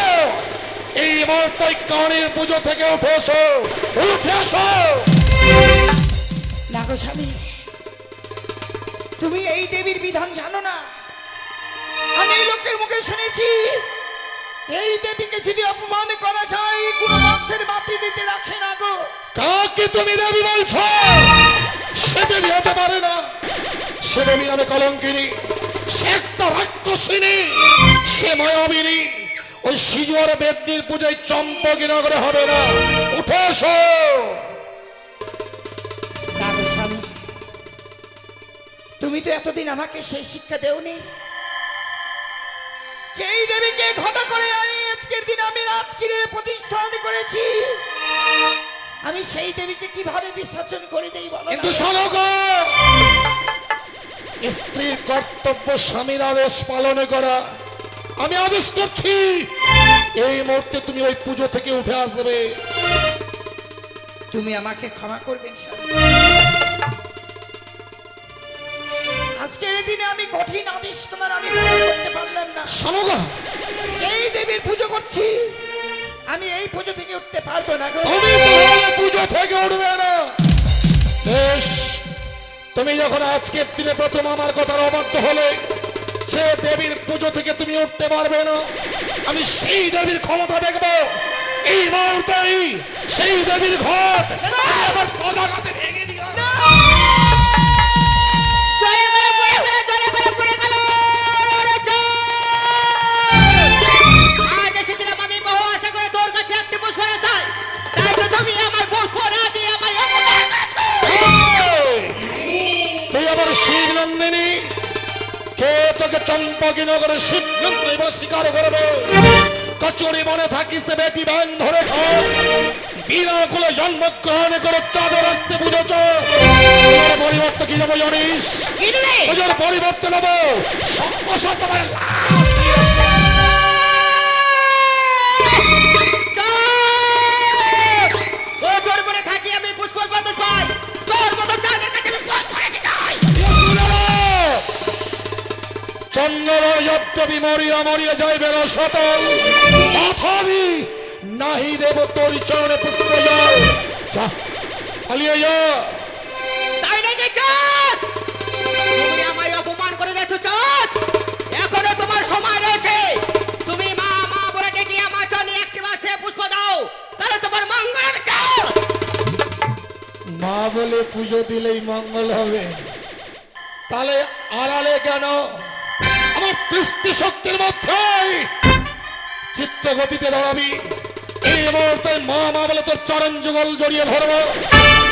এই মুহূর্তে কানের পুজো থেকে উঠে এসো, উঠে এসো। না গো স্বামী, তুমি এই দেবীর বিধান জানো না। আমি লোকের মুখে শুনেছি এই দেবীকে যদি অপমান করা যায় কোনো মানুষের মাটি দিতে রাখে না গো। কাকে তুমি দেবী বলছো? সে দেবী হতে পারে না, সে দেবী নামে কলঙ্কিনী, সে একটা রাক্ষসিনী, সে মায়াবিনী। ওই শিজুয়ার বেদির পূজায় চম্পকি নগরে হবে না, উঠে এসো। না গো স্বামী, তুমি তো এতদিন আমাকে সেই শিক্ষা দেওনি। যেই দেবীকে ঘটা করে আনি আজকের দিন আমি রাজগিরে প্রতিষ্ঠান করেছি, আমি সেই দেবীকে কিভাবে বিসর্জন করে দেই বলো না? কিন্তু শোনো গো, স্ত্রীর কর্তব্য স্বামীর আদেশ পালন করা। আমি আদেশ করছি এই মুহূর্তে তুমি ওই পুজো থেকে উঠে আসবে। তুমি আমাকে ক্ষমা করবেন স্বামী। আজকের দিনে আমি কঠিন আদেশ তোমার আমি পালন করতে পারলাম না। শোনো গো, সেই দেবীর পুজো করছি, আমি এই পুজো থেকে উঠতে পারবো না গো। তুমি তাহলে পুজো থেকে উঠবে না? বেশ, তুমি যখন আজকের দিনে প্রথম আমার কথার অবাধ্য হলে, সে দেবীর পুজো থেকে তুমি উঠতে পারবে না। আমি সেই দেবীর ক্ষমতা দেখব। এই মুহূর্তেই সেই দেবীর ঘট আমি আমার পদাঘাতে ভেঙে দিলাম। আজ এসেছিলাম আমি বহু আশা করে তোর কাছে একটি পুষ্প আসায়, তাই তো তুমি আমার পুষ্প না দিয়ে আমায় অপমান করেছো। তুই আবার শিব নন্দিনী, কে তোকে চম্পকি নগরে শিব নন্দিনী বলে স্বীকার করবে? কচুরি মনে থাকিস বেটি ব্যাং ধরে খাস, বিনা কুলে জন্মগ্রহণ করে চাঁদের আসতে বুঝেছ। পরিবর্তন কি দেবো জানিস? পুজোর পরিবর্তন নেবো সমস্যা তোমার লাভ। তোর মনে থাকি আমি পুষ্প বাতাস পাই, তোর মতো চাঁদের কাছে আমি পুষ্প রেখে যাই। মঙ্গল যদ্যপি মরিয়া মরিয়া যাইবে না সতল, তথাপি নাহি দেব তোর চরণে পুষ্প জল। যা পালিয়ে যা। তাই নাকি চাঁদ? তুমি আমায় অপমান করে গেছো চাঁদ। এখনো তোমার সময় রয়েছে। তুমি মা মা বলে ডেকে আমার জন্য একটি মাসে পুষ্প দাও, তাহলে তোমার মঙ্গল হবে চাঁদ। মা বলে পুজো দিলেই মঙ্গল হবে, তাহলে আড়ালে কেন? আমার দৃষ্টি শক্তির মধ্যে চিত্ত গতিতে দাঁড়াবি। এই মুহূর্তে মা মা বলে তোর চরণ যুগল জড়িয়ে ধরবো,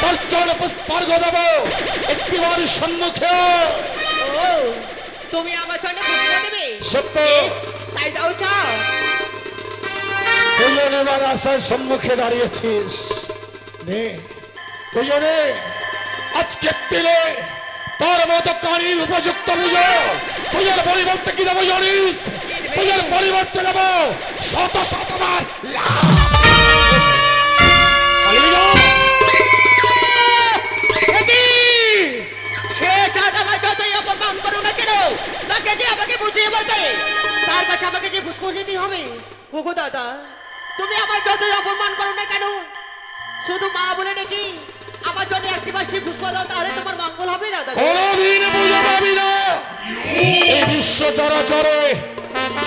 তোর চরণ পুষ্পার্ঘ দেবো একটিবারই সম্মুখে। ও, তুমি আমার জন্য পুষ্প দেবে? সত্য। বেশ, তাই দাও চাঁদ। দুজন এবার আশার সম্মুখে দাঁড়িয়েছিস। নে দুজনে আজকে দিনে তোর মতো কানির উপযুক্ত পুজো। পুজোর পরিবর্তে কি দেবো জানিস? পুজোর পরিবর্তে দেবো শত শতবার সে চাঁদ আমায় যতই অপমান করো না কেন, তাকে যে আমাকে বুঝিয়ে বলতে, তার কাছে আমাকে যে পুষ্প দিতে হবে। ওগো দাদা, তুমি আমায় যতই অপমান করো না কেন, শুধু মা বলে নাকি আমার জন্য একটি মাসে পুষ্প দাও, তাহলে তোমার মঙ্গল হবে দাদা। কোনদিন পুজো পাবি না। এই বিশ্ব চরাচরে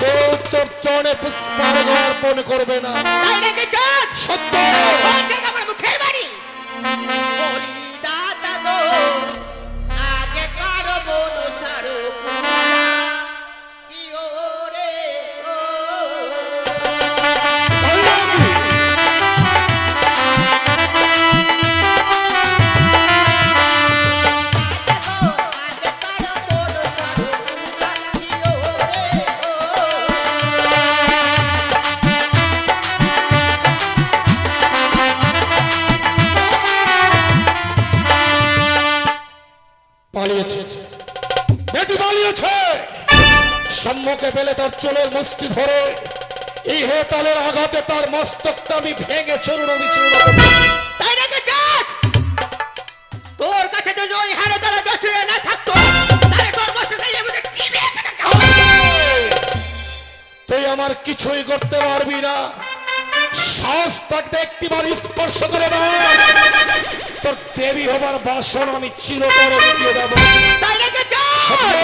কেউ তোর চরণে পুষ্পার্ঘ অর্পণ করবে না। তাই নাকি চাঁদ? সত্য। সত্যি আমার মুখের বাণী। বলি দাদা গো, আগে কারো বলো সারো পুরা, কি ওরে ও। পালিয়েছে, বেটি পালিয়েছে। সম্মুখে পেলে তার চুলের মুষ্টি ধরে এই হেতালের আঘাতে তার মস্তকটা আমি ভেঙে চূর্ণ বিচূর্ণ করব। তাই নাকি চাঁদ? তোর কাছে যদি ওই হারে তালা দশরে না থাকতো, তাহলে তোর মস্তকটাই আমাকে চিবিয়ে খেতে চাও। তুই আমার কিছুই করতে পারবি না। সাহস থাকতে একটিবার স্পর্শ করে দাও, তোর দেবী হবার বাসন আমি চিরতরে মিটিয়ে দেব। তাই নাকি চাঁদ? সত্য।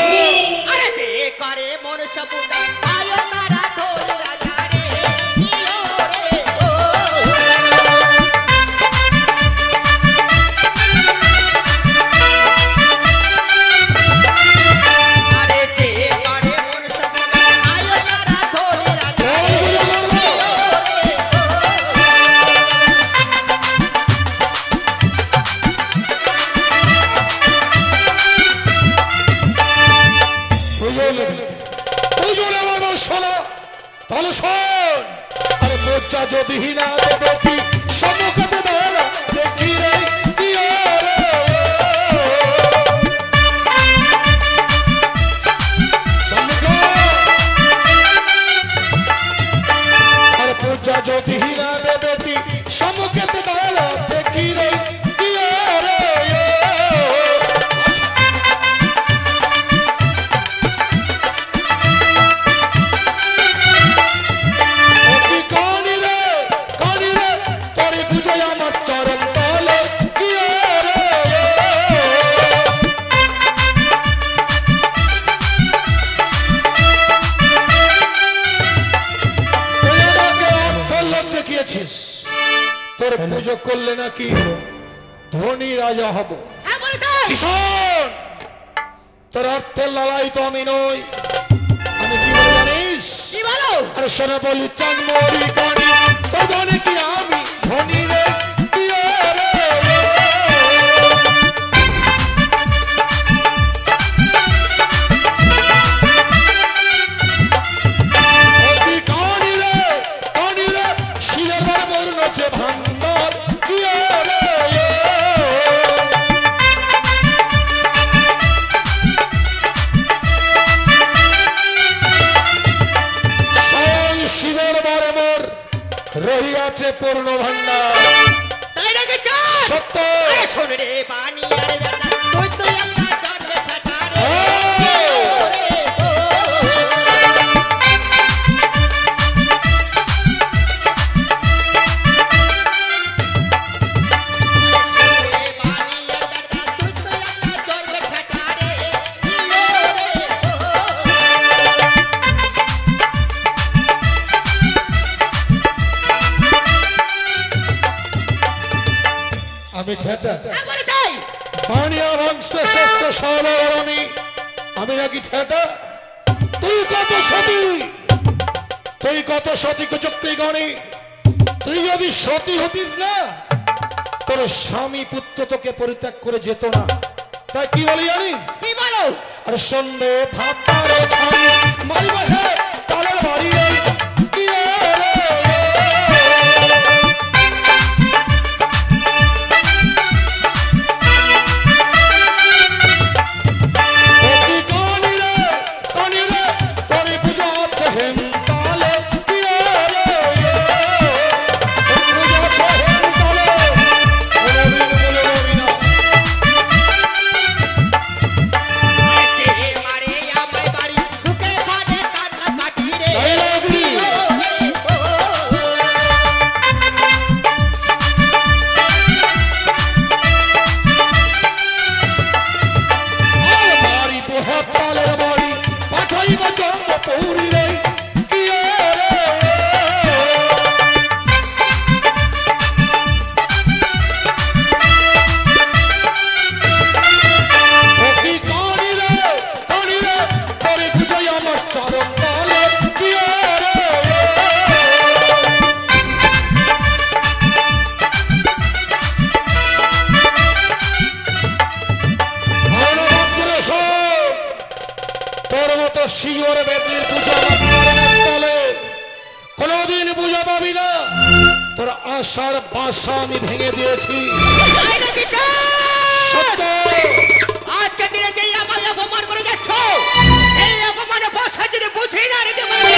আরে যে করে মনসা পূজা, আয়ো তারা ধরে রাজা রে, কি ওরে ও। আরে যে করে মনসা পূজা, আয়ো তারা ধরে রাজা রে, কি ওরে ও। পুজো নেবার শোনা, তাহলে শোন। আরে মোচা যদি না বেটি সম্মুখে দাঁড়া দেখি রে কি ওরে। আরে পূজা যদি না বেটি সম্মুখে দাঁড়া দেখি রে কি ওরে। তোর পুজো করলে নাকি ধনী রাজা হব। হ্যাঁ বলে দাও। কিশোর, তোর অর্থের লড়াই তো আমি নই। আমি কি বলে জানিস? কি বলো? আরে শোনা বলি চাঁদমরি কানি, তোর ধনী কি আমি ধনী রে কি ওরে। ভান্ডার কি ওরে। শিবের বরে মোর রহিয়াছে পূর্ণ ভান্ডার। তাই নাকি চাঁদ? সত্য। আরে শোন রে বানি আরে বেটা, তুই তো একটা জন্মে ফাটা রে, কি ওরে ও। আমি ঠেটা একবারে তাই। বানিয়া বংশে শ্রেষ্ঠ সহদর আমি নাকি ঠেটা? তুই কত সতী, তুই কত সতী কুচক্রী গণী। তুই যদি সতী হতিস না, তোর স্বামী পুত্র তোকে পরিত্যাগ করে যেত না। তাই কি বলি জানিস? কি বলো? আরে সন্ধ্যে ভাত তারে ছাড়ি মারি বাজে তালের বাড়ি কি রে রে। কি কানি রে তোরে পূজা হচ্ছে হেম তালে কি রে রে। পূজা হচ্ছে হেম তালে রবীন্দ্র মারে আমায় বাড়ি সুখে খাটে কাটা কাটি রে। বাড়ি পোহা তালের বাড়ি পাঠাইব জন্ম পৌরি রে কি রে রে। ও কি কানি রে তোরে বুঝাই আমার চরণ তালে কি রে রে। ভালোবাসরে সব তোর মতো শিওর বেদির পূজা তলে কোনদিন পূজা পাবি না। তোর আশার বাসা আমি ভেঙে দিয়েছি। তাই নাকি চাই? সত্য আজকে দিনে যেই আমায় অপমান করে যাচ্ছ, এই অপমানে বসা যদি বুঝি না নিতে পারি,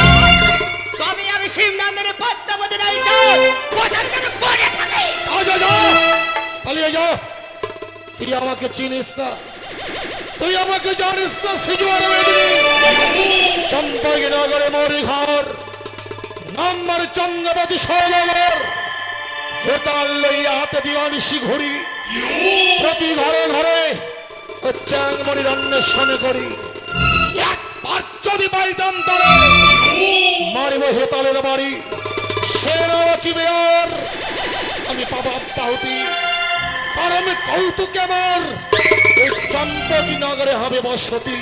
তবে আমি শিবনন্দনে পদ্মাবতী নাই চাই কোথার যেন পড়ে থাকে। আজা যা পালিয়ে যা। তুই আমাকে চিনিস না, তুই আমাকে জানিস না। সিজুয়ার বেদিনী চম্পক নগরে মরি ঘর নম্বর চন্দ্রবতী সরোবর হেতাল লইয়া হাতে দিবানিশি ঘুরি। প্রতি ঘরে ঘরে চ্যাংমণির অন্বেষণে করি। একবার যদি পাইতাম তারা মারিব হেতালের বাড়ি। সে না বাঁচিবে আর আমি পাবো আব্বাহুতি। পরম কৌতুক আমার এই চম্পকী নগরে হবে বসতি।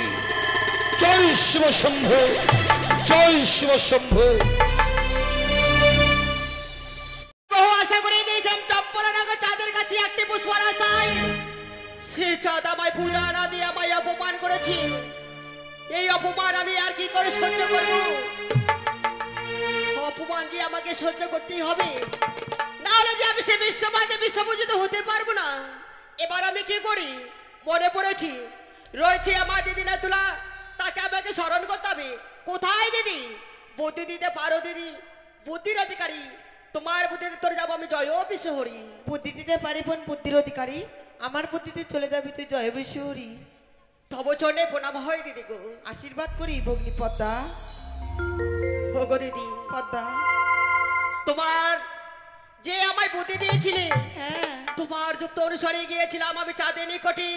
জয় শিব শম্ভু, জয় শিব শম্ভু। বহু আশা করে গিয়েছিলাম চম্পলনগর চাঁদের কাছে একটি পুষ্পর আশায়। সে চাঁদ আমায় পূজা না দিয়ে আমায় অপমান করেছি। এই অপমান আমি আর কি করে সহ্য করব? অপমান যে আমাকে সহ্য করতেই হবে, না হলে যে আমি সে বিশ্বমাতে বিশ্বপূজিত হতে পারবো না। এবার আমি কি করি? মনে পড়েছি রয়েছে আমার দিদি না তুলা, তাকে আমাকে স্মরণ করতে হবে। কোথায় দিদি? বুদ্ধি দিতে পারো দিদি, বুদ্ধির অধিকারী। তোমার বুদ্ধিতে তোর যাবো আমি জয় বিশ্বহরি। বুদ্ধি দিতে পারি বোন, বুদ্ধির অধিকারী। আমার বুদ্ধিতে চলে যাবি তুই জয় বিশ্বহরি। তব চরণে প্রণাম হয় দিদি গো। আশীর্বাদ করি ভগ্নি পদ্মা। ও গো দিদি, পদ্মা, তোমার যে আমায় বুদ্ধি দিয়েছিলে, হ্যাঁ তোমার যুক্ত অনুসারে গিয়েছিলাম আমি চাঁদের নিকটে।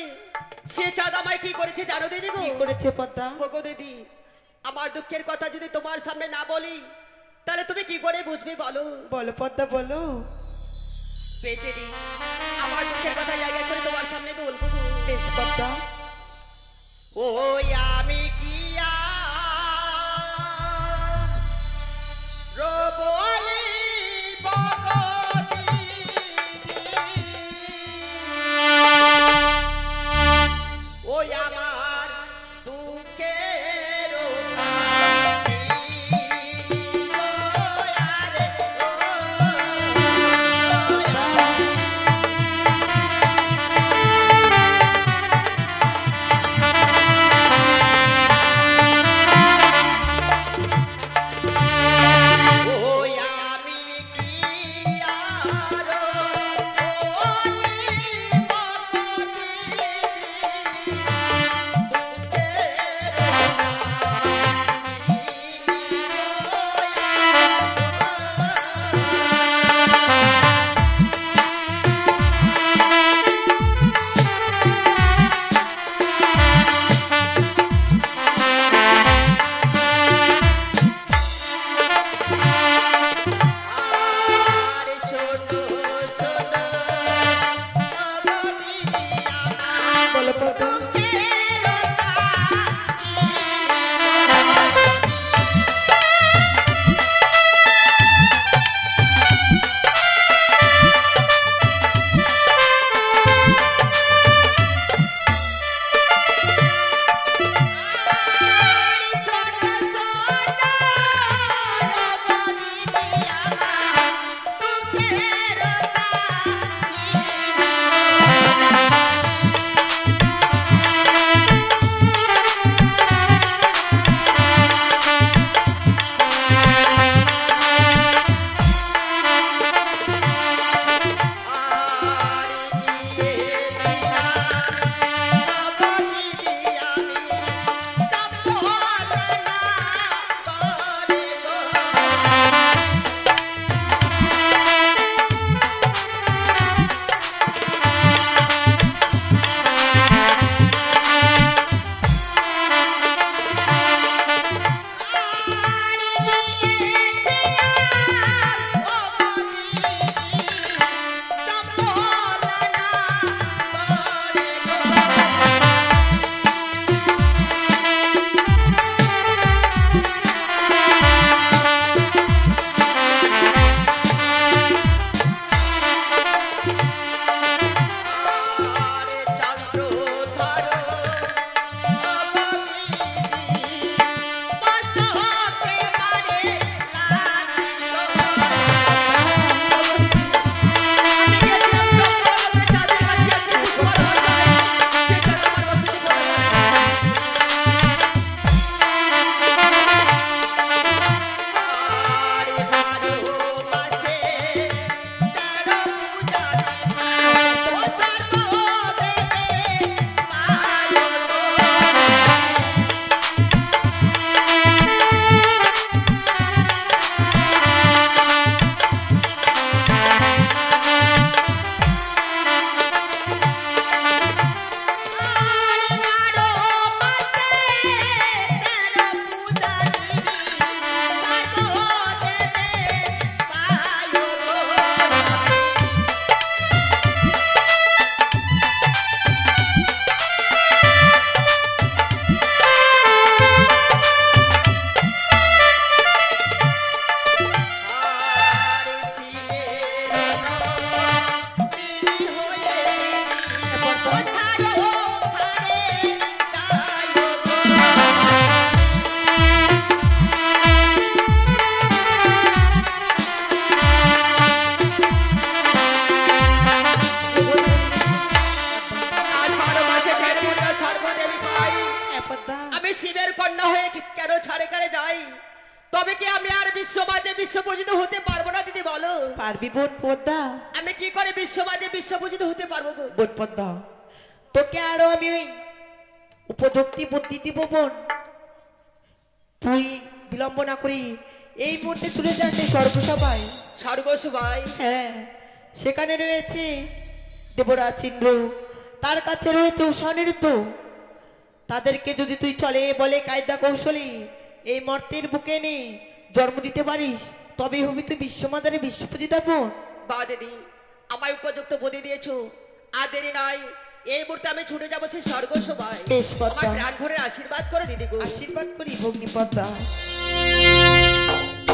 সে চাঁদ আমায় কি করেছে জানো দিদি গো? কি করেছে পদ্মা? ও গো দিদি, আমার দুঃখের কথা যদি তোমার সামনে না বলি, তাহলে তুমি কি করে বুঝবে বলো? বলো পদ্মা বলো। দিদি, আমার দুঃখের কথা জায়গা করে তোমার সামনে বলবো গো। বেশ পদ্মা। ওই আমি কি রবলি বগদি, ওই আমার দুঃখের শিবের কন্যা হয়ে কেন ছাড়ে কারে যাই, তবে কি আমি আর বিশ্বমাঝে বিশ্বপূজিত হতে পারবো না দিদি বলো? পারবি বোন পদ্মা, আমি কি করে বিশ্বমাঝে বিশ্বপূজিত হতে পারবো গো? বোন পদ্মা, তোকে আরো আমি ওই উপযুক্তি বুদ্ধি দিব বোন। তুই বিলম্ব না করি এই মুহূর্তে চলে যাস সেই স্বর্গসভায়। স্বর্গসভায়? হ্যাঁ, সেখানে রয়েছে দেবরাজ ইন্দ্র, তার কাছে রয়েছে উষানিরুদ্ধ। তাদেরকে যদি তুই চলে বলে কায়দা কৌশলে এই মর্তের বুকে নে জন্ম দিতে পারিস, তবেই হবি তুই বিশ্বমাতারে বিশ্বপূজিতা বোন। বা দিদি, আমায় উপযুক্ত বুদ্ধি দিয়েছো, আর দেরি নাই, এই মুহূর্তে আমি ছুটে যাবো সেই স্বর্গসভায়। বেশ পদ্মা, আমার প্রাণ ভরে আশীর্বাদ করে দিদি গো। আশীর্বাদ করি ভগ্নী পদ্মা।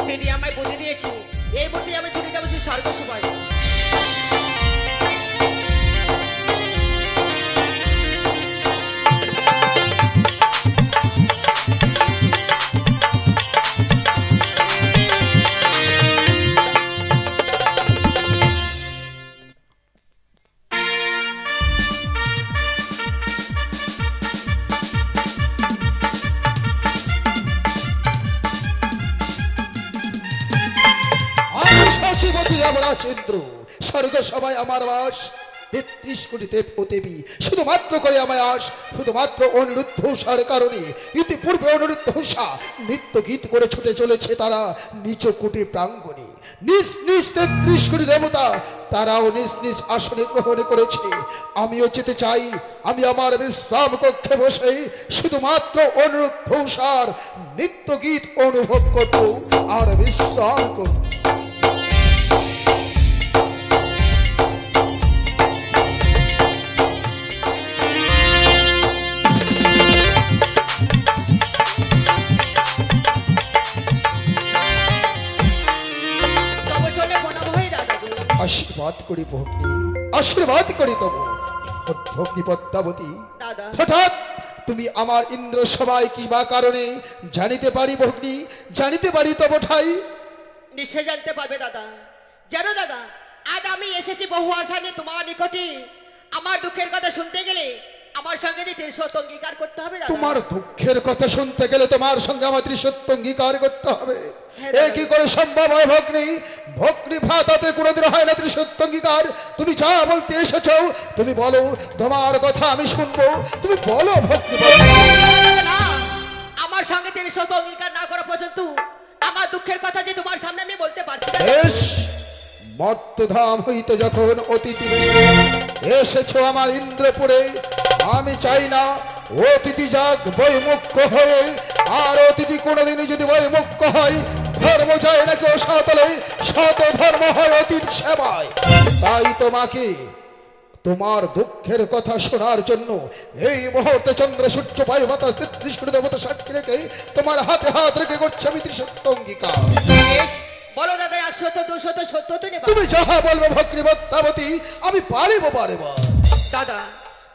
দিদি আমায় বুদ্ধি দিয়েছে, এই মুহূর্তে আমি ছুটে যাবো সেই স্বর্গসভায়। আমি শশীপতি যমরাজ ইন্দ্র, স্বর্গ সবাই আমার বাস। ৩৩ কোটি দেব ও দেবী শুধুমাত্র করে আমায় আস, শুধুমাত্র অনিরুদ্ধ উষার কারণে। ইতিপূর্বে অনিরুদ্ধ উষা নৃত্য গীত করে ছুটে চলেছে তারা নিচ কোটি প্রাঙ্গণে। নিজ নিজ ৩৩ কোটি দেবতা তারাও নিজ নিজ আসনে গ্রহণ করেছে। আমিও যেতে চাই, আমি আমার বিশ্রাম কক্ষে বসে শুধুমাত্র অনিরুদ্ধ উষার নৃত্য গীত অনুভব করব আর বিশ্রাম করব। আশীর্বাদ করি ভগ্নী, আশীর্বাদ করি তবু ভগ্নী পদ্মাবতী। দাদা, হঠাৎ তুমি আমার ইন্দ্র সবাই কি বা কারণে জানিতে পারি ভগ্নী, জানিতে পারি তব ঠাই? নিশ্চয় জানতে পারবে দাদা। জানো দাদা, আজ আমি এসেছি বহু আশা নিয়ে তোমার নিকটে। আমার দুঃখের কথা শুনতে গেলে আমার সঙ্গে যে ৩০০ অঙ্গীকার করতে হবে দাদা। তোমার দুঃখের কথা শুনতে গেলে তোমার সঙ্গে আমার ৩০০ অঙ্গীকার করতে হবে। হ্যাঁ এ দাদা। কি করে সম্ভব হয় ভগ্নী? ভগ্নী ভ্রাতাতে কোনোদিন হয় না ৩০০ অঙ্গীকার। তুমি যা বলতে এসেছো তুমি বলো, তোমার কথা আমি শুনবো। তুমি বলো ভগ্নী, বলো। দাদা, না, আমার সঙ্গে ৩০০ অঙ্গীকার না করা পর্যন্ত আমার দুঃখের কথা যে তোমার সামনে আমি বলতে পারছি না। বেশ, মর্তধাম হইতে যখন অতিথি বেশে এসেছো আমার ইন্দ্রপুরে, আমি চাই না অতিথি যাক বৈমুখ্য হয়ে। আর অতিথি কোনোদিনই যদি বৈমুখ্য হয়, ধর্ম যায় নাকি ও সতলে, শত ধর্ম হয় অতিথি সেবায়। তাই তোমাকে তোমার দুঃখের কথা শোনার জন্য এই মুহূর্তে চন্দ্র সূর্য বায়ু বাতাস ৩৩ কোটি দেবতা সাক্ষী রেখে তোমার হাতে হাত রেখে করছি আমি ৩০০ অঙ্গীকার। বেশ, বলো দাদা, ১০০ ২০০ ৭০ তো নেবা? তুমি যাহা বলবো ভগ্নী পদ্মাবতী, আমি পারিব পারিব। দাদা,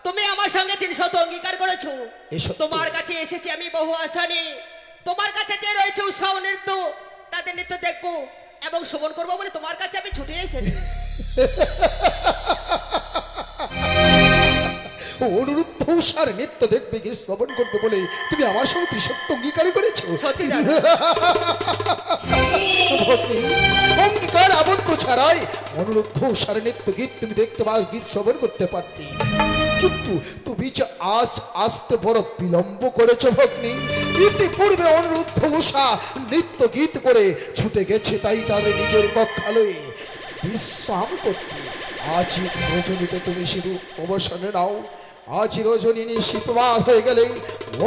তুমি আমার সঙ্গে ৩০০ অঙ্গীকার করেছো। এ সত্য। তোমার কাছে এসেছি আমি বহু আশা নিয়ে। তোমার কাছে যে রয়েছে উৎসাহ নৃত্য, তাদের নৃত্য দেখবো এবং শ্রবণ করবো বলে তোমার কাছে আমি ছুটে এসেছি। অনুরুদ্ধ উষার নৃত্য দেখবে গিয়ে শ্রবণ করবে বলে তুমি আমার সঙ্গে ৩০০ অঙ্গীকারই করেছো। সত্যি দাদা। ভগ্নী, অঙ্গীকার আবদ্ধ ছাড়াই অনুরুদ্ধ উষার নৃত্য গীত তুমি দেখতে পাও, গীত শ্রবণ করতে পারতি। কিন্তু তুমি যে আজ আসতে বড় বিলম্ব করেছো ভগ্নী। ইতিপূর্বে অনুরুদ্ধ উষা নৃত্য গীত করে ছুটে গেছে তাই তার নিজের কক্ষালয়ে বিশ্রাম করতে। আজ রজনীতে তুমি শুধু অবসরে নাও। আজ রজনী নিশিপ্রভাত হয়ে গেলে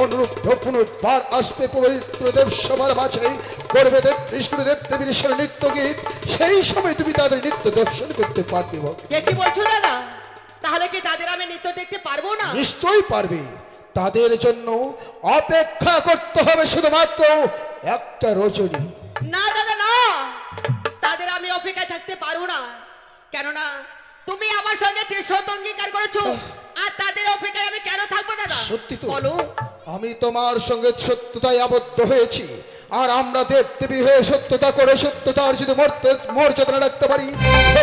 অনুরুদ্ধ পুনর্বার আসবে পবিত্র দেব সবার মাঝে, করবে ৩৩ কোটি দেব দেবীর নৃত্য গীত। সেই সময় তুমি তাদের নৃত্য দর্শন করতে পারবে ভগ্নী। কে কি বলছো দাদা? তাহলে কি তাদের আমি নৃত্য দেখতে পারবো না? নিশ্চয়ই পারবে। তাদের জন্য অপেক্ষা করতে হবে শুধুমাত্র একটা রজনী। না দাদা, না, তাদের আমি অপেক্ষায় থাকতে পারবো না। কেননা তুমি আমার সঙ্গে ৩০০ অঙ্গীকার করেছো, আর তাদের অপেক্ষায় আমি কেন থাকবো দাদা? সত্যি তো, বলো। আমি তোমার সঙ্গে সত্যতায় আবদ্ধ হয়েছি। আর আমরা দেব দেবী হয়ে সত্যতা করে সত্যতার যদি মর্যাদা রাখতে পারি,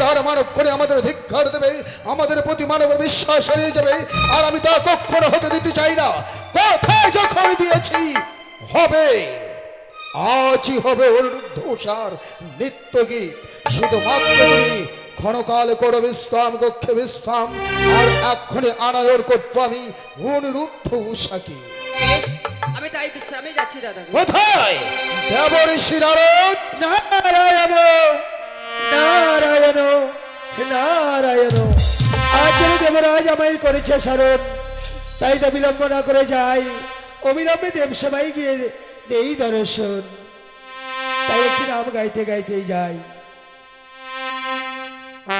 আর মানব করে আমাদের ধিক্কার ধিক্কার দেবে, আমাদের প্রতি মানবের বিশ্বাস হারিয়ে যাবে, আর আমি তা কখনো হতে দিতে চাই না। কোথায় যখন দিয়েছি হবে, আজই হবে অনিরুদ্ধ উষার নিত্য গীত। শুধুমাত্র তুমি ক্ষণকাল করো বিশ্রাম, কক্ষে বিশ্রাম, আর এক্ষণে আনায়ন করবো আমি অনিরুদ্ধ উষাকে। বেশ, আমি তাই বিশ্রামে যাচ্ছি দাদা। কোথায় দেবঋষি নারদ? নারায়ণ নারায়ণ নারায়ণ, আচলে দেবরাজ আমায় করেছে স্মরণ, তাই তো বিলম্ব না করে যাই, অবিলম্বে দেব সবাই গিয়ে দেই দর্শন, তাই একটি নাম গাইতে গাইতেই যাই।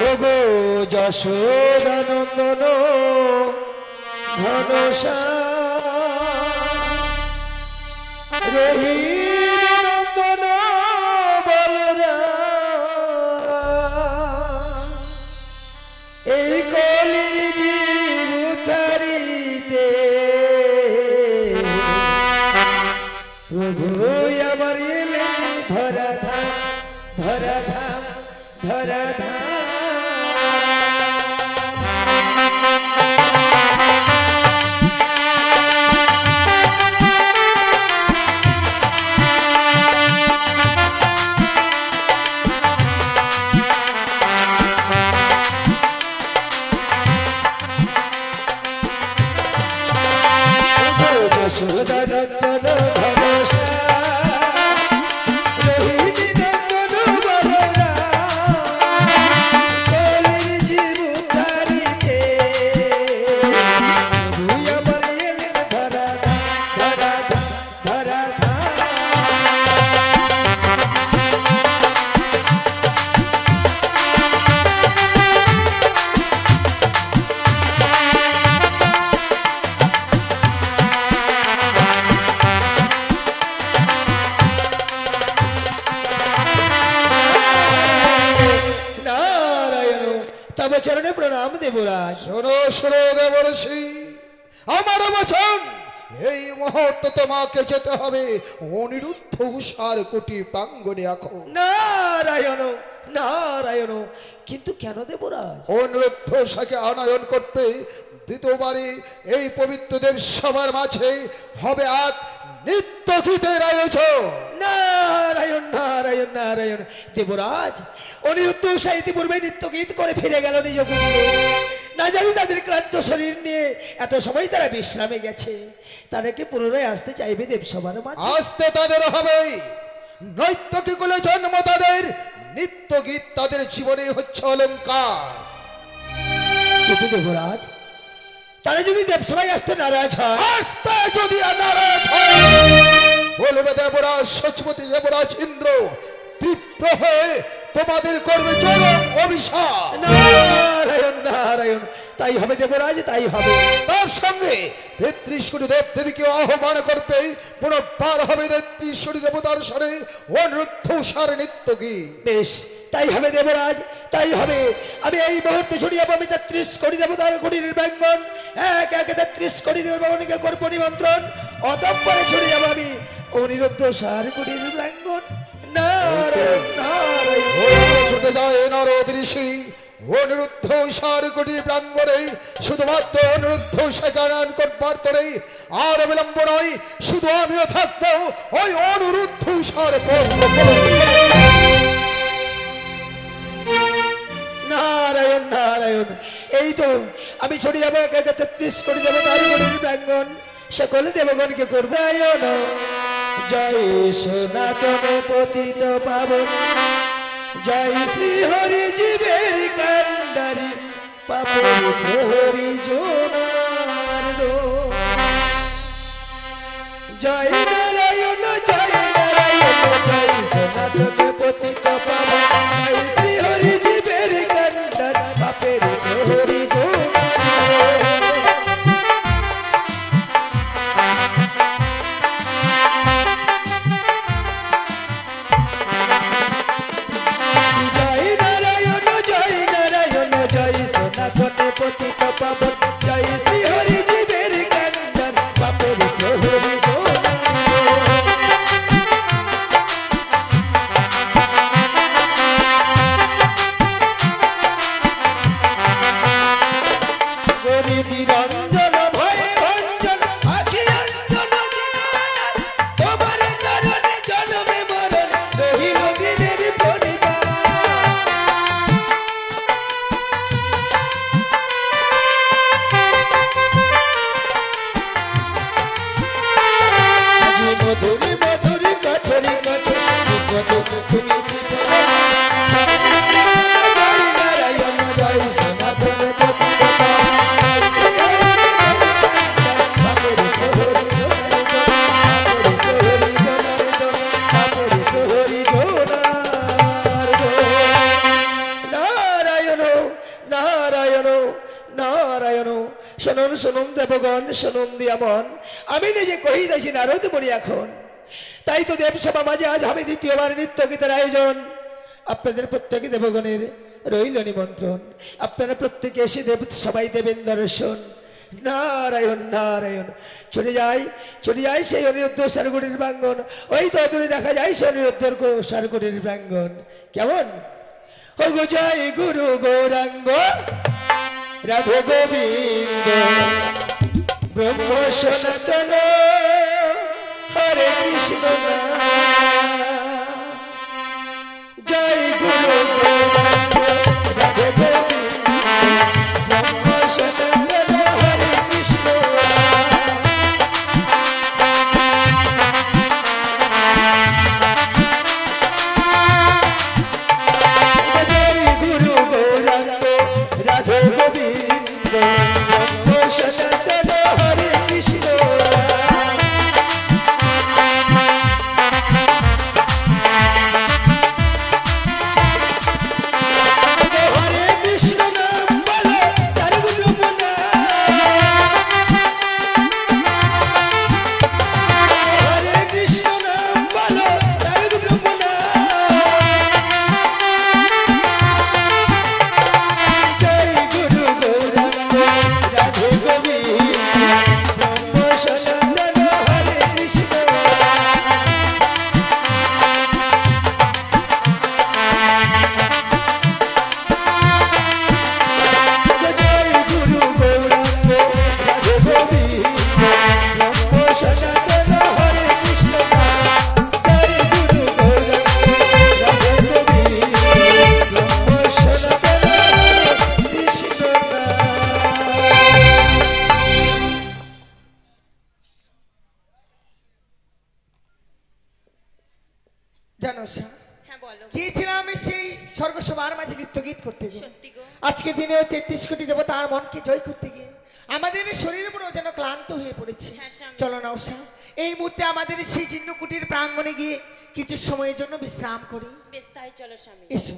ওগো যশোদানন্দন ঘনশ্যাম রোহিণী নন্দন বলরাম, এই কলির জীব উদ্ধারিতে প্রভু আমার এলেন ধরাধাম ধরাধাম ধরাধাম। যশোদানন্দন ঘনশ্যাম রোহিণী নন্দন বলরাম, কলির জীব উদ্ধারিতে প্রভু আমার এলেন ধরাধাম ধরাধাম ধরাধাম। নারায়ণ তব চরণে প্রণাম দেবরাজ। শোনো শোনো দেবর্ষি, আমার বচন, এই মুহূর্তে তোমাকে যেতে হবে অনিরুদ্ধ উষার কুটি প্রাঙ্গণে। এখন নারায়ণ নারায়ণ, কিন্তু কেন দেবরাজ? অনিরুদ্ধ উষাকে আনয়ন করতে দ্বিতীয়বারে এই পবিত্র দেব সবার মাঝে হবে এক নিত্য গীতের আয়োজন। নারায়ণ নারায়ণ নারায়ণ, দেবরাজ অনিরুদ্ধ উষা ইতিপূর্বে নিত্য গীত করে ফিরে গেল নিজ কুটিরে। না জানি তাদের ক্লান্ত শরীর নিয়ে এত সময় তারা বিশ্রামে গেছে, তারা কি পুনরায় আসতে চাইবে দেবসভার মাঝে? আসতে তাদের হবে, নৈত্যকে কুলে জন্ম তাদের, নিত্য গীত তাদের জীবনে হচ্ছে অলঙ্কার। কিন্তু দেবরাজ তারা যদি দেবসভায় আসতে নারাজ হয়? আসতে যদি নারাজ হয়, বলবে দেবরাজ সচপতি দেবরাজ ইন্দ্র তীব্র হয়ে তোমাদের করবে চরম অভিশাপ। নারায়ণ নারায়ণ, তাই হবে দেবরাজ, তাই হবে। তার সঙ্গে 33 কোটি দেব দেবীকে আহ্বান করবে, পুনর্বার হবে 33 কোটি দেবতার স্বরে অনিরুদ্ধ উষার নিত্য গীত। বেশ, তাই হবে দেবরাজ, তাই হবে। আমি এই মুহূর্তে ছড়িয়ে যাবো আমি 33 কোটি দেবতার কোটির প্রাঙ্গণ, এক এক 33 কোটি দেবতাকে করবো নিমন্ত্রণ, অতঃপরে ছড়িয়ে যাবো আমি অনিরুদ্ধ উষার কোটির প্রাঙ্গণ। নারায়ণ নারায়ণ। ছুটে যায় নারদ ঋষি অনিরুদ্ধ উষার কোটির প্রাঙ্গণে, শুধুমাত্র অনিরুদ্ধ উষাকে আনয়ন করবার তরে আর বিলম্ব নয়, শুধু আমিও থাকবো ওই অনিরুদ্ধ উষার নারায়ণ নারায়ণ, এই তো আমি ছড়িয়ে যাবো এক এক 33 কোটি দেবতার কোটির প্রাঙ্গণ, সকল দেবগণকে করবে আয়ন। জয় সনাতন পতিত পাবন, জয় শ্রী হরি জীবের কান্ডারি পাপন প্রহরী জোনার দো। জয় নারায়ণ জয় নারায়ণ, জয় সনাতন পতিত পাবন, জয় শ্রী হরি জীবের কান্ডারি পাপের প্রহরী জোনার দো। জয় নারায়ণ জয় নারায়ণ, জয় সনাতন পতিত পাবন, জয় নারায়ণ নারায়ণ। শুনুন শুনুন দেবগণ, শুনুন দিয়ামন, আমি নিজে কহিতেছি নারদ মরি এখন। তাই তো দেবসভা মাঝে আজ হবে দ্বিতীয়বার নৃত্য গীতের আয়োজন। আপনাদের প্রত্যেকে দেবগণের রইল নিমন্ত্রণ। আপনারা প্রত্যেকে এসে দেব সবাই দেবেন দর্শন। নারায়ণ নারায়ণ। চলে যাই সেই অনিরুদ্ধ সারগুড়ির প্রাঙ্গণ। ওই তো দূরে দেখা যায় সেই অনিরুদ্ধ সারগুড়ির প্রাঙ্গণ। কেমন? ও গো জয় গুরু গৌরাঙ্গ রাধে গোবিন্দ ব্রহ্ম সনাতন হরে কৃষ্ণ জয় গুরু গৌরাঙ্গ রাধে গোবিন্দ ব্রহ্ম সনাতন হরে কৃষ্ণ। জয় গুরু গৌরাঙ্গ রাধে গোবিন্দ ব্রহ্ম সনাতন হরে কৃষ্ণ। হরে কৃষ্ণ নাম বলো তার গুরু মনা। হরে কৃষ্ণ নাম বলো তার গুরু মনা। জয় গুরু গৌরাঙ্গ রাধে গোবিন্দ ব্রহ্ম সনাতন হরে কৃষ্ণ। জয় গুরু গৌরাঙ্গ রাধে গোবিন্দ ব্রহ্ম সনাতন হরে কৃষ্ণ। জয় গুরু গৌরাঙ্গ রাধে গোবিন্দ ব্রহ্ম সনাতন হরে কৃষ্ণ। জানো সা হ্যাঁ বলো। গিয়েছিলাম আমি সেই স্বর্গসভার মাঝে নৃত্য গীত করতে গিয়ে। সত্যি গো। আজকে দিনেও 33 কোটি দেবতার মনকে জয় করতে গিয়ে আমাদের শরীর পুরো যেন ক্লান্ত হয়ে পড়েছে। হ্যাঁ, স্বামী। চলো না উষা, এই মুহূর্তে আমাদের সেই চিহ্নকুটির প্রাঙ্গণে গিয়ে কিছু সময়ের জন্য বিশ্রাম করি। বেশ তাই চলো স্বামী। এসো।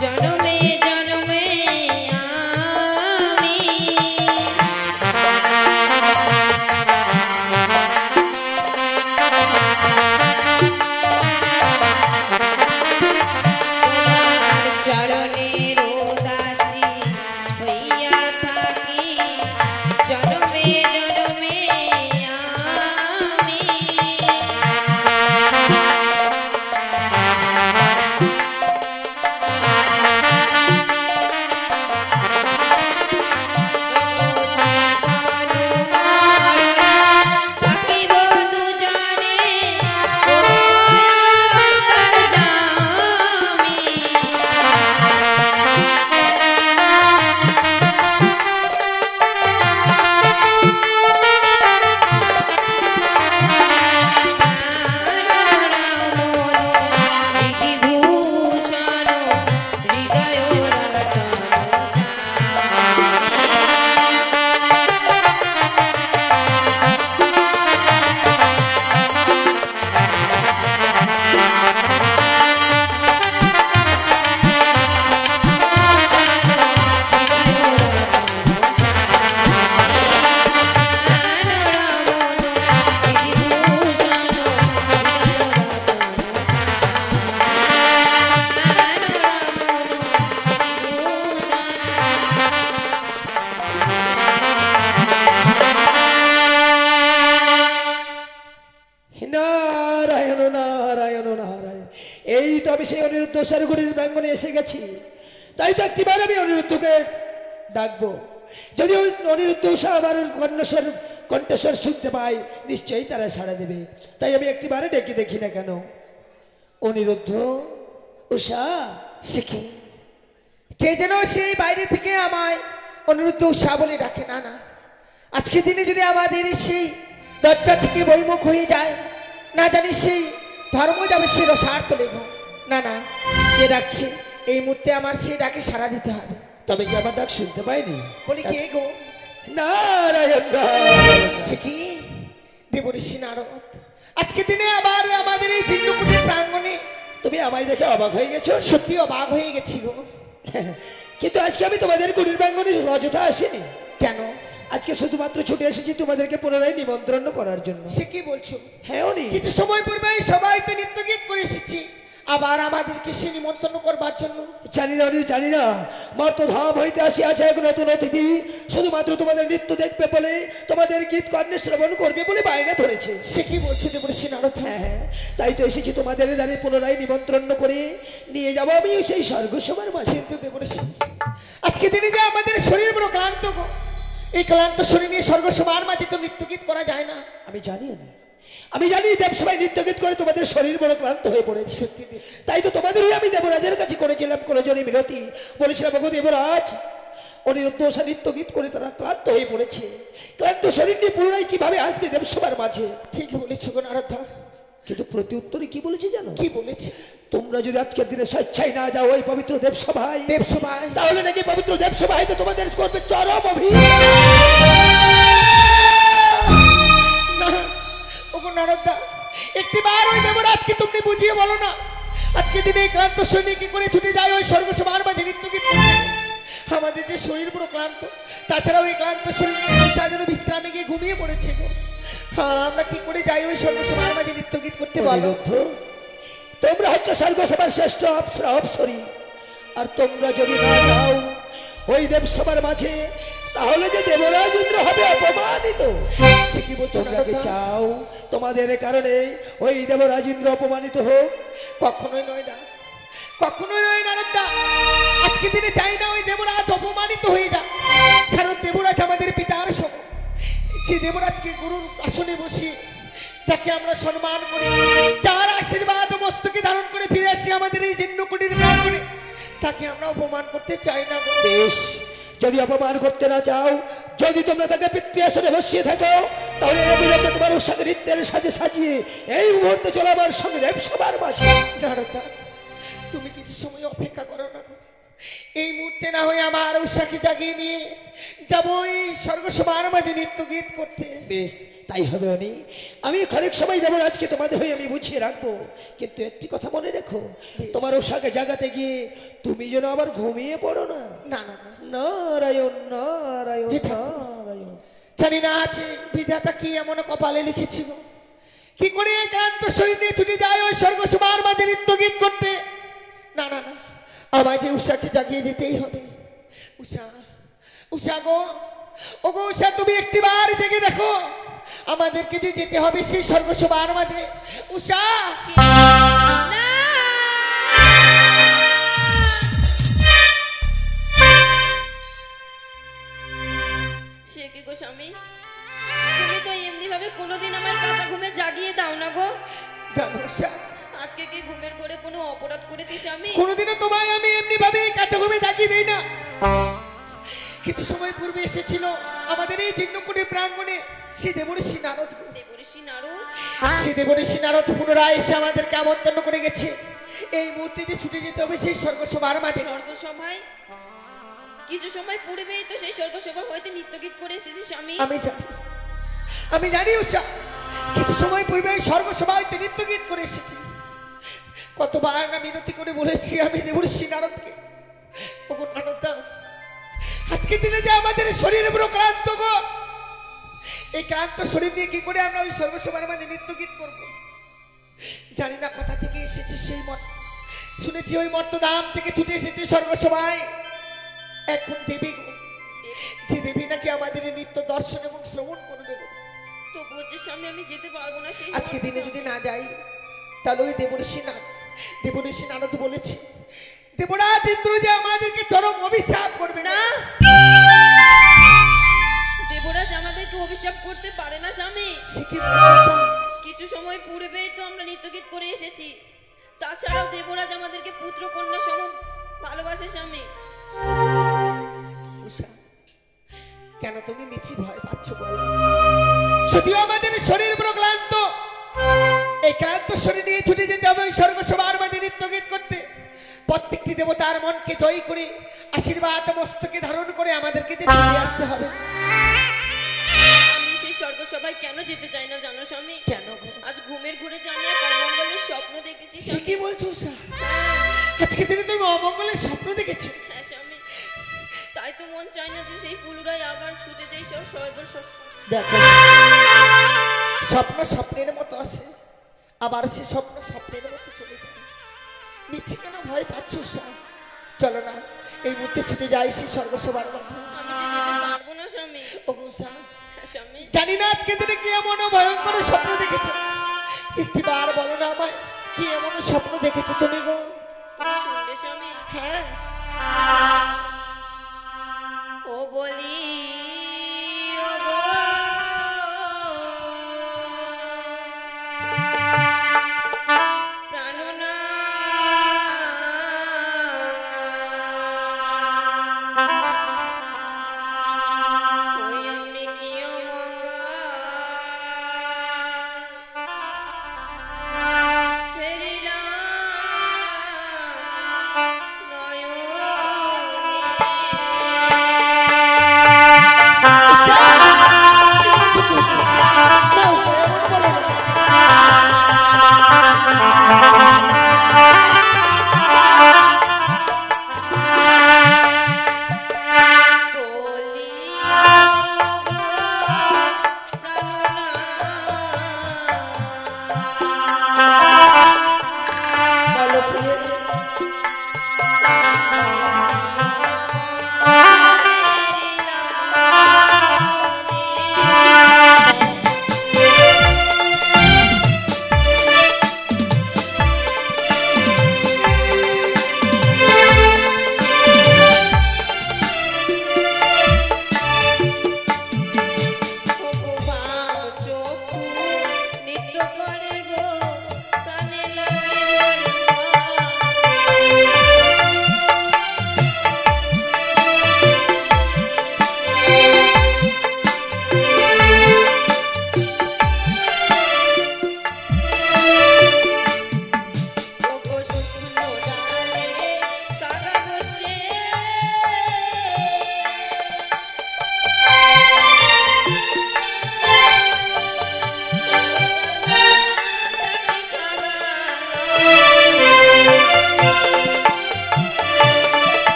জনমে জনমে আমি নারায়ণ নারায়ণ নারায়ণ। এই তো আমি সেই অনিরুদ্ধ স্বর্গরীর প্রাঙ্গণে এসে গেছি। তাই তো একটিবার আমি অনিরুদ্ধকে ডাকবো। যদি ওই অনিরুদ্ধ উষা আমার কণ্ঠস্বর শুনতে পাই, নিশ্চয়ই তারা সাড়া দেবে। তাই আমি একটিবারে ডেকে দেখি না কেন। অনিরুদ্ধ, উষা। সে কি? কে যেন সেই বাইরে থেকে আমায় অনিরুদ্ধ উষা বলে ডাকে। না না, আজকে দিনে যদি আমাদের সেই দরজা থেকে বইমুখ হয়ে যায়, না জানি সেই ধর্ম যাবে সে রসার্থ লেগ। না না, কে ডাকছে? এই মুহূর্তে আমার সেই ডাকে সাড়া দিতে হবে। তবে কি আমার ডাক শুনতে পাইনি? বলি কে গো? নারায়ণ নারায়ণ। সে কি? দেবঋষি নারদ আজকে দিনে আবার আমাদের এই চিহ্নকুটির প্রাঙ্গণে। তুমি আমায় দেখে অবাক হয়ে গেছো? সত্যি অবাক হয়ে গেছি গো। কিন্তু আজকে আমি তোমাদের কুটির প্রাঙ্গণে অযথা আসিনি। কেন? আজকে শুধুমাত্র ছুটে এসেছি তোমাদেরকে পুনরায় নিমন্ত্রণ করার জন্য। সে কি বলছো? হ্যাঁ অনি, কিছু সময় পূর্বে সবাইতে নৃত্য গীত করে এসেছি, আবার আমাদেরকে সে নিমন্ত্রণ করবার জন্য। জানি না অনি, জানি না। মর্তধাম হইতে আসি আছে এক নতুন অতিথি, শুধুমাত্র তোমাদের নৃত্য দেখবে বলে, তোমাদের গীত কর্ণে শ্রবণ করবে বলে বায়না ধরেছে। সে কি বলছো দেবঋষি নারদ? হ্যাঁ হ্যাঁ, তাই তো এসেছি তোমাদের দ্বারে পুনরায় নিমন্ত্রণ করে নিয়ে যাবো আমি সেই স্বর্গসভার মাঝে। কিন্তু দেবঋষি আজকে দিনে যে আমাদের শরীর বড় ক্লান্ত গো। এই ক্লান্ত শরীর নিয়ে স্বর্গসভার মাঝে তো নৃত্য গীত করা যায় না। আমি জানি না, আমি জানি দেবসভায় নৃত্য গীত করে তোমাদের শরীর বড় ক্লান্ত হয়ে পড়েছে। সত্যি তাই তো তোমাদের হয়ে আমি দেবরাজের কাছে করেছিলাম কোনজনে মিনতি। বলেছিলাম ওগো দেবরাজ, অনিরুদ্ধ উষা নৃত্য গীত করে তারা ক্লান্ত হয়ে পড়েছে। ক্লান্ত শরীর নিয়ে পুনরায় কিভাবে আসবে দেবসভার মাঝে? ঠিক বলেছো গো নারদা। কিন্তু প্রতি উত্তরে কি বলেছে জানো? কি বলেছে? তোমরা যদি আজকের দিনে স্বেচ্ছায় না যাও ওই পবিত্র দেবসভায়, দেবসভায় তাহলে নাকি পবিত্র দেবসভায় তো তোমাদের করবে চরম অভিযান। না ওগো নারদা, একটিবার ওই দেবরাজকে তুমি বুঝিয়ে বলো না। আজকে দিনে এই ক্লান্ত শরীর কি করে ছুটে যায় ওই স্বর্গসভার মাঝে নৃত্য গীত করতে? আমাদের যে শরীর পুরো ক্লান্ত, তাছাড়াও এই ক্লান্ত শরীর যেন বিশ্রামে গিয়ে ঘুমিয়ে পড়েছে গো। আমরা কি করে যাই ওই স্বর্গসভার মাঝে নৃত্য গীত করতে বলো? অনিরুদ্ধ, তোমরা হচ্ছে স্বর্গসভার শ্রেষ্ঠ অপ্সরা অপ্সরী, আর তোমরা যদি না যাও ওই দেবসভার মাঝে, তাহলে যে দেবরাজ ইন্দ্র হবে অপমানিত। সে কি বলছো তোমরা কি নারদা? চাও তোমাদের কারণে ওই দেবরাজ ইন্দ্র অপমানিত হোক? কখনোই নয় না, কখনোই নয় নারদা। আজকে দিনে চাই না ওই দেবরাজ অপমানিত হয়ে যাক। কারণ দেবরাজ আমাদের পিতার সম। যে দেবরাজকে গুরুর আসনে বসিয়ে যাকে আমরা সম্মান করি, যার আশীর্বাদ মস্তকে ধারণ করে ফিরে আসি আমাদের এই জীর্ণকুটির প্রাঙ্গণে, তাকে আমরা অপমান করতে চাই না গো। বেশ, যদি অপমান করতে না চাও, যদি তোমরা তাকে পিতৃ আসনে বসিয়ে থাকো, তাহলে অবিলম্বে তোমার উৎসাহ নৃত্যের সাজে সাজিয়ে এই মুহূর্তে চলো আমার সঙ্গে দেবসভার মাঝে। নারদা, তুমি কিছু সময় অপেক্ষা করো না গো। এই মুহূর্তে না হয়ে আমার উৎসাহকে জাগিয়ে নিয়ে যাবো এই স্বর্গসভার মাঝে নৃত্য গীত করতে। বেশ, তাই হবে অনি। আমি খানিক সময় দেবরাজকে তোমাদের হয়ে আমি বুঝিয়ে রাখবো। কিন্তু একটি কথা মনে রেখো, তোমার উষাকে জাগাতে গিয়ে তুমি যেন আবার ঘুমিয়ে পড়ো না। না না না, নারায়ণ নারায়ণ এটা- নারায়ণ। জানি না আছে বিধাতা কি এমন কপালে লিখেছি গো। কি করে একান্ত শরীর নিয়ে ছুটে যায় ওই স্বর্গসভার মাঝে নৃত্য গীত করতে? না না না, আমায় যে উষাকে জাগিয়ে দিতেই হবে। উষা, উষা গো, ও গো উষা, তুমি একটিবার জেগে দেখো, আমাদেরকে যে যেতে হবে সেই স্বর্গসভার মাঝে। উষা, সে কি গো স্বামী, তুমি তো এমনি ভাবে কোনোদিন আমার কাঁচা ঘুমে জাগিয়ে দাও না গো। জানো উষা, আজকে কি ঘুমের ঘরে কোনো অপরাধ করেছি স্বামী? কোনোদিনও তোমায় আমি এমনি ভাবে কাছে ঘুমে জাগিয়ে দেই না। কিছু সময় পূর্বে এসেছিল আমাদের এই জীর্ণকুটির প্রাঙ্গণে সে দেবঋষি নারদ গো। দেবঋষি নারদ? সে দেবঋষি নারদ পুনরায় এসে আমাদেরকে আমন্ত্রণ করে গেছে এই মুহূর্তে যে ছুটে যেতে হবে সেই স্বর্গসভার মাঝে। স্বর্গসভায়? কিছু সময় পূর্বেই তো সেই স্বর্গসভা হইতে নৃত্য গীত করে এসেছি স্বামী। আমি জানি, আমি জানি উষা, কিছু সময় পূর্বে এই স্বর্গসভা হইতে নৃত্য গীত করে এসেছি। কতবার না মিনতি করে বলেছি আমি দেবঋষি নারদকে, ওগো নারদা, আজকে দিনে যে আমাদের শরীর পুরো ক্লান্ত গো, এই ক্লান্ত শরীর নিয়ে কি করে আমরা ওই স্বর্গসভার মাঝে নৃত্য গীত করবো? জানি না কোথা থেকে এসেছে সেই মত, শুনেছি ওই মর্তধাম থেকে ছুটে এসেছে স্বর্গসভায় এখন দেবী গো, যে দেবী নাকি আমাদের এই নৃত্য দর্শন এবং শ্রবণ করবে গো। তবুও করছে স্বামী, আমি যেতে পারবো না সেই আজকে দিনে যদি না যাই তাহলে ওই দেবঋষি নারদ বলেছে দেবরাজ ইন্দ্র যে আমাদেরকে চরম অভিশাপ করবে না। দেবরাজ আমাদেরকে অভিশাপ করতে পারে না স্বামী। সে কি বলছো? কিছু সময় পূর্বেই তো আমরা নৃত্যগীত করে এসেছি। তাছাড়াও দেবরাজ আমাদেরকে পুত্র কন্যা সম ভালোবাসে স্বামী। উষা, কেন তুমি মিছি ভয় পাচ্ছ বল? যদিও আমাদের শরীর বড় ক্লান্ত, এই ক্লান্ত শরীর নিয়ে ছুটে যেতে হবে ওই স্বর্গসভার মাঝে নৃত্যগীত করতে। প্রত্যেকটি দেবতার মনকে জয় করে আশীর্বাদ মস্তকে ধারণ করে আমাদেরকে যে ছুটে আসতে হবে। আমি সেই স্বর্গসভায় কেন যেতে চাই না জানো স্বামী? কেন? আজ ঘুমের ঘুরে আমি এক অমঙ্গলের স্বপ্ন দেখেছি সে স্বামী। কি বলছো উষা? আজকে দিনে তুমি অমঙ্গলের স্বপ্ন দেখেছো? হ্যাঁ স্বামী, তাই তো মন চায় না যে সেই পুলুরাই আবার ছুটে যাই সব সর্বশস্য। দেখো, স্বপ্ন স্বপ্নের মতো আসে, আবার সে স্বপ্ন স্বপ্নের মতো চলে যায়। মিছি কেন ভয় পাচ্ছ উষা? চলো না এই মুহূর্তে ছুটে যাই সে স্বর্গসভার মাঝে। আমি যে যেতে পারবো না স্বামী। ও উষা, হ্যাঁ স্বামী, জানি না আজকে দিনে কি এমন ভয়ঙ্কর স্বপ্ন দেখেছো। একটি বার বলো না আমায়, কি এমন স্বপ্ন দেখেছো তুমি গো? তুমি শুনবে স্বামী? হ্যাঁ, ও বলি ও গো, প্রাণনা ওই আমি কি উষা, কি বলছো তুমি? না উষা, এমন বলো না। বলি বলো প্রিয়। নিত্য করে গো প্রাণে লাগে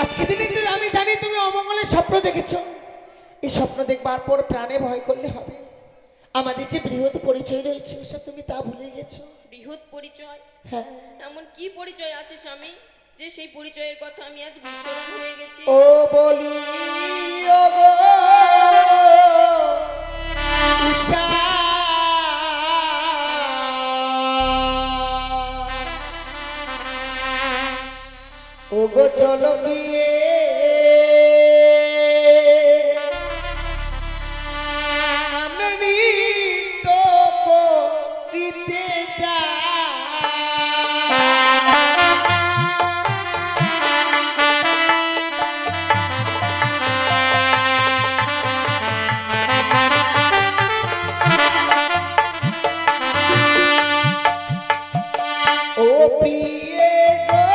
আজকে দিনে যে আমি জানি তুমি অমঙ্গলের স্বপ্ন দেখেছো। এই স্বপ্ন দেখবার পর প্রাণে ভয় করলে হবে? আমাদের যে বৃহৎ পরিচয় রয়েছে উষা, তুমি তা ভুলে গেছো। বৃহৎ পরিচয়? হ্যাঁ, এমন কি পরিচয় আছে স্বামী যে সেই পরিচয়ের কথা আমি আজ বিস্মরণ হয়ে গেছি? ও বলি ও গো উষা, ও গো চলো প্রিয়ে, আমরা নৃত্য করিতে যাই। ও প্রিয়ে গো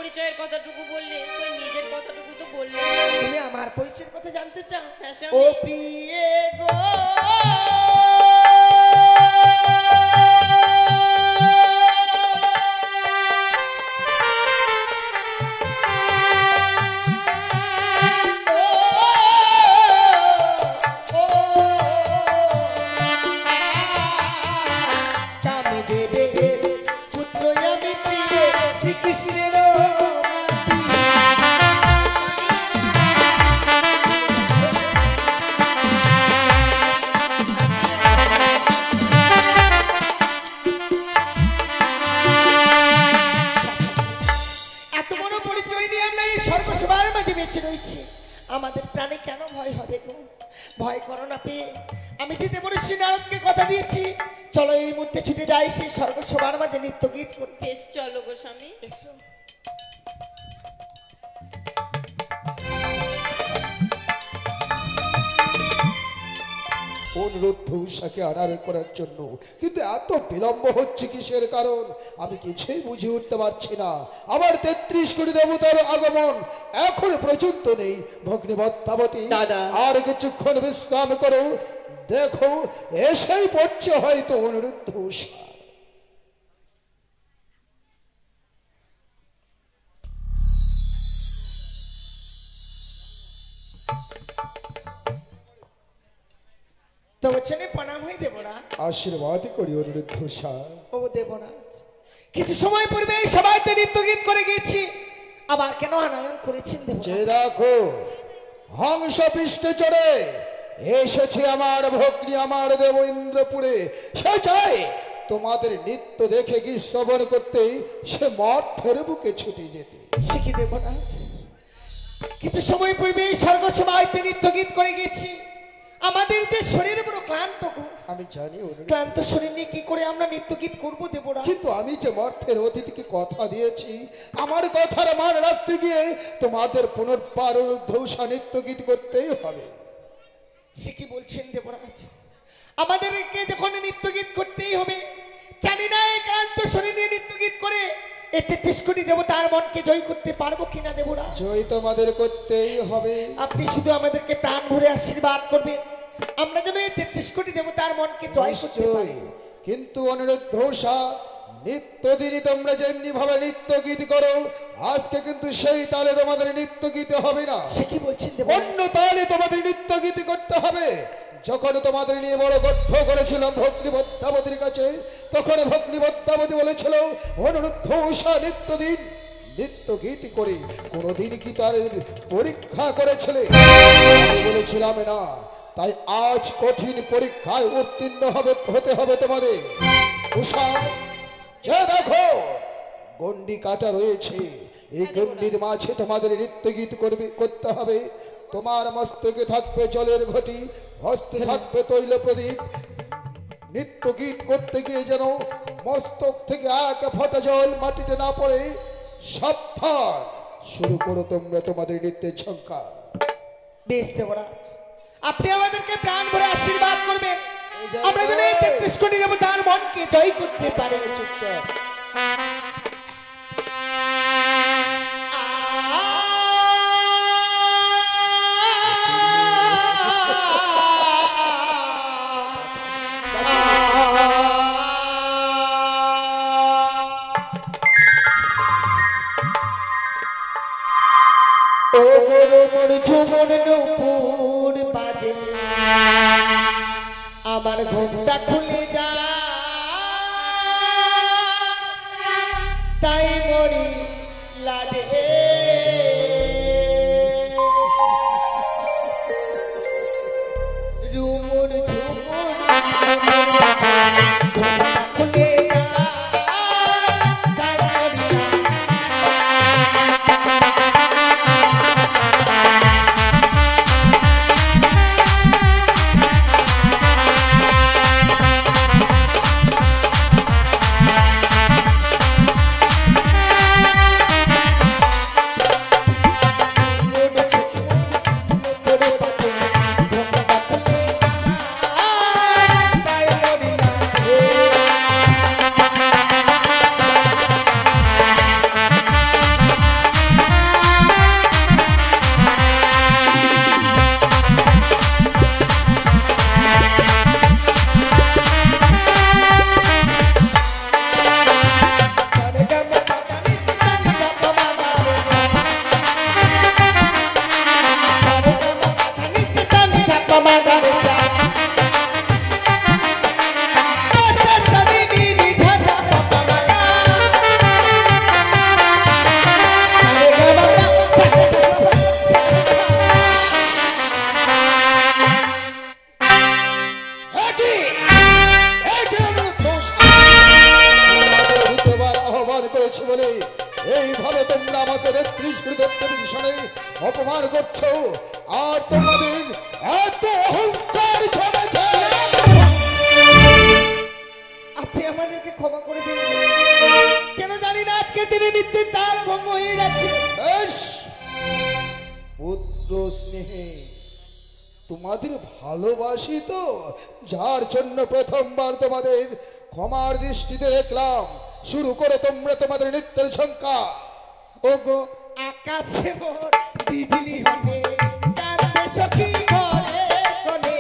পরিচয়ের কথাটুকু বললে, কই নিজের কথাটুকু তো বললে না। তুমি আমার পরিচয়ের কথা জানতে চাও? হ্যাঁ, ও স্বামী। প্রিয়ে গো, কামদেবের পুত্র আমি প্রিয় শ্রীকৃষ্ণের এত বড় পরিচয় নিয়ে আমরা এই সর্বসভার মাঝে বেঁচে রয়েছি। আমাদের প্রাণে কেন ভয় হবে গো? ভয় করো না পেয়ে আমি যে দেবর্ষি নারদকে কথা দিয়েছি, চলো এই মুহূর্তে ছুটে যাই সেই সর্বসভার মাঝে নৃত্য গীত করতে। বেশ, চলো গো স্বামী। এসো। অনুরুদ্ধ উষাকে আড়াল করার জন্য, কিন্তু এত বিলম্ব হচ্ছে কিসের কারণ আমি কিছুই বুঝে উঠতে পারছি না। আবার 33 কোটি দেবতার আগমন এখন পর্যন্ত নেই। ভগ্নী পদ্মাবতী, দাদা। আর কিছুক্ষণ বিশ্রাম করো, দেখো এসেই পড়ছে হয়তো অনুরুদ্ধ উষা। তো বচনে প্রণাম হয়ে দেবরা। আশীর্বাদ করি অনুরুদ্ধ উষা। ও দেবরাজ, কিছু সময় পূর্বে এই সবাইতে নৃত্য গীত করে গিয়েছি, আবার কেন আনয়ন করেছেন যে দেবরাজ? দেখো হংস পৃষ্ঠে চড়ে এসেছে আমার ভগ্নী, আমার দেব ইন্দ্রপুরে। সে চায় তোমাদের নৃত্য দেখে কি শ্রবণ করতে সে মর্থের বুকে ছুটে যেতে। শিখি দেবরাজ, কিছু সময় পূর্বে এই সর্বসভাতে নৃত্য গীত করে গেছি, আমাদের যে শরীর বড় ক্লান্ত গো। আমি জানি অনুরুদ্ধ, ক্লান্ত শরীর নিয়ে কি করে আমরা নৃত্য গীত করবো দেবরাজ? কিন্তু আমি যে মর্থের অতিথিকে কথা দিয়েছি, আমার কথার মান রাখতে গিয়ে তোমাদের পুনর্বার অনুরুদ্ধ উষা নৃত্য গীত করতেই হবে। সে কি বলছেন দেবরাজ? আমাদেরকে যখন নৃত্য গীত করতেই হবে, জানি না এই ক্লান্ত শরীর নিয়ে নৃত্য গীত করে এই 33 কোটি দেবতার মনকে জয় করতে পারবো কিনা দেবরাজ? জয় তোমাদের করতেই হবে। আপনি শুধু আমাদেরকে প্রাণ ভরে আশীর্বাদ করবেন, আমরা যেন এই 33 কোটি দেবতার মনকে জয় করতে পারি। নিশ্চয়ই, কিন্তু অনুরুদ্ধ উষা, নিত্যদিনই তোমরা যেমনি ভাবে নৃত্য গীত করো, আজকে কিন্তু সেই তালে তোমাদের নৃত্য গীত হবে না। সে কি বলছেন দেবরাজ? অন্য তালে তোমাদের নৃত্য গীত করতে হবে। যখন তোমাদের নিয়ে বড় গর্ভ করেছিলাম ভগ্নী পদ্মাবতীর কাছে, তখন ভগ্নী পদ্মাবতী বলেছিল অনুরুদ্ধ উষা নিত্যদিন নৃত্য গীত করে কোনোদিন কি তার পরীক্ষা করেছিলে? আমি বলেছিলাম না, তাই আজ কঠিন পরীক্ষায় উত্তীর্ণ হতে হবে তোমাদের। উষা, যে দেখো গন্ডি কাটা রয়েছে, এই গন্ডির মাঝে তোমাদের নৃত্য গীত করতে হবে। তোমার মস্তকে থাকবে জলের ঘটি, হস্তে থাকবে তৈল প্রদীপ। নৃত্য গীত করতে গিয়ে যেন মস্তক থেকে এক ফোঁটা জল মাটিতে না পড়ে। সাবধান, শুরু করো তোমরা তোমাদের নৃত্যের ঝঙ্কার। বেশ দেবরাজ, আপনি আমাদেরকে প্রাণ ভরে আশীর্বাদ করবেন, এই যে আমরা যেন এই 33 কোটি দেবতার মনকে জয় করতে পারি। চুপচাপ। ও গরু মোর ঝুমুর নুপুর বাজে, আমার ঘুমটা খুলে যা, তাই মরি লাগে। রুমুর ঝুমুর খুলে যা, তাই মরি এইভাবে তোমরা আমাকে 33 কোটি দেবদেবীর সামনে অপমান করছো, আর তোমাদের এত অহংকার জমেছে। আপনি আমাদেরকে ক্ষমা করে দিন, কেন জানি না আজকের দিনে নিত্যের তাল ভঙ্গ হয়ে যাচ্ছে। বেশ, পুত্র স্নেহে তোমাদের ভালোবাসি তো, যার জন্য প্রথমবার তোমাদের ক্ষমার দৃষ্টিতে দেখলাম। শুরু করে তোমরা তোমাদের নৃত্যের ঝঙ্কা। ওগো আকাশে মোর বিজলি হলে কাঁদে সখী ঘরে কোণে।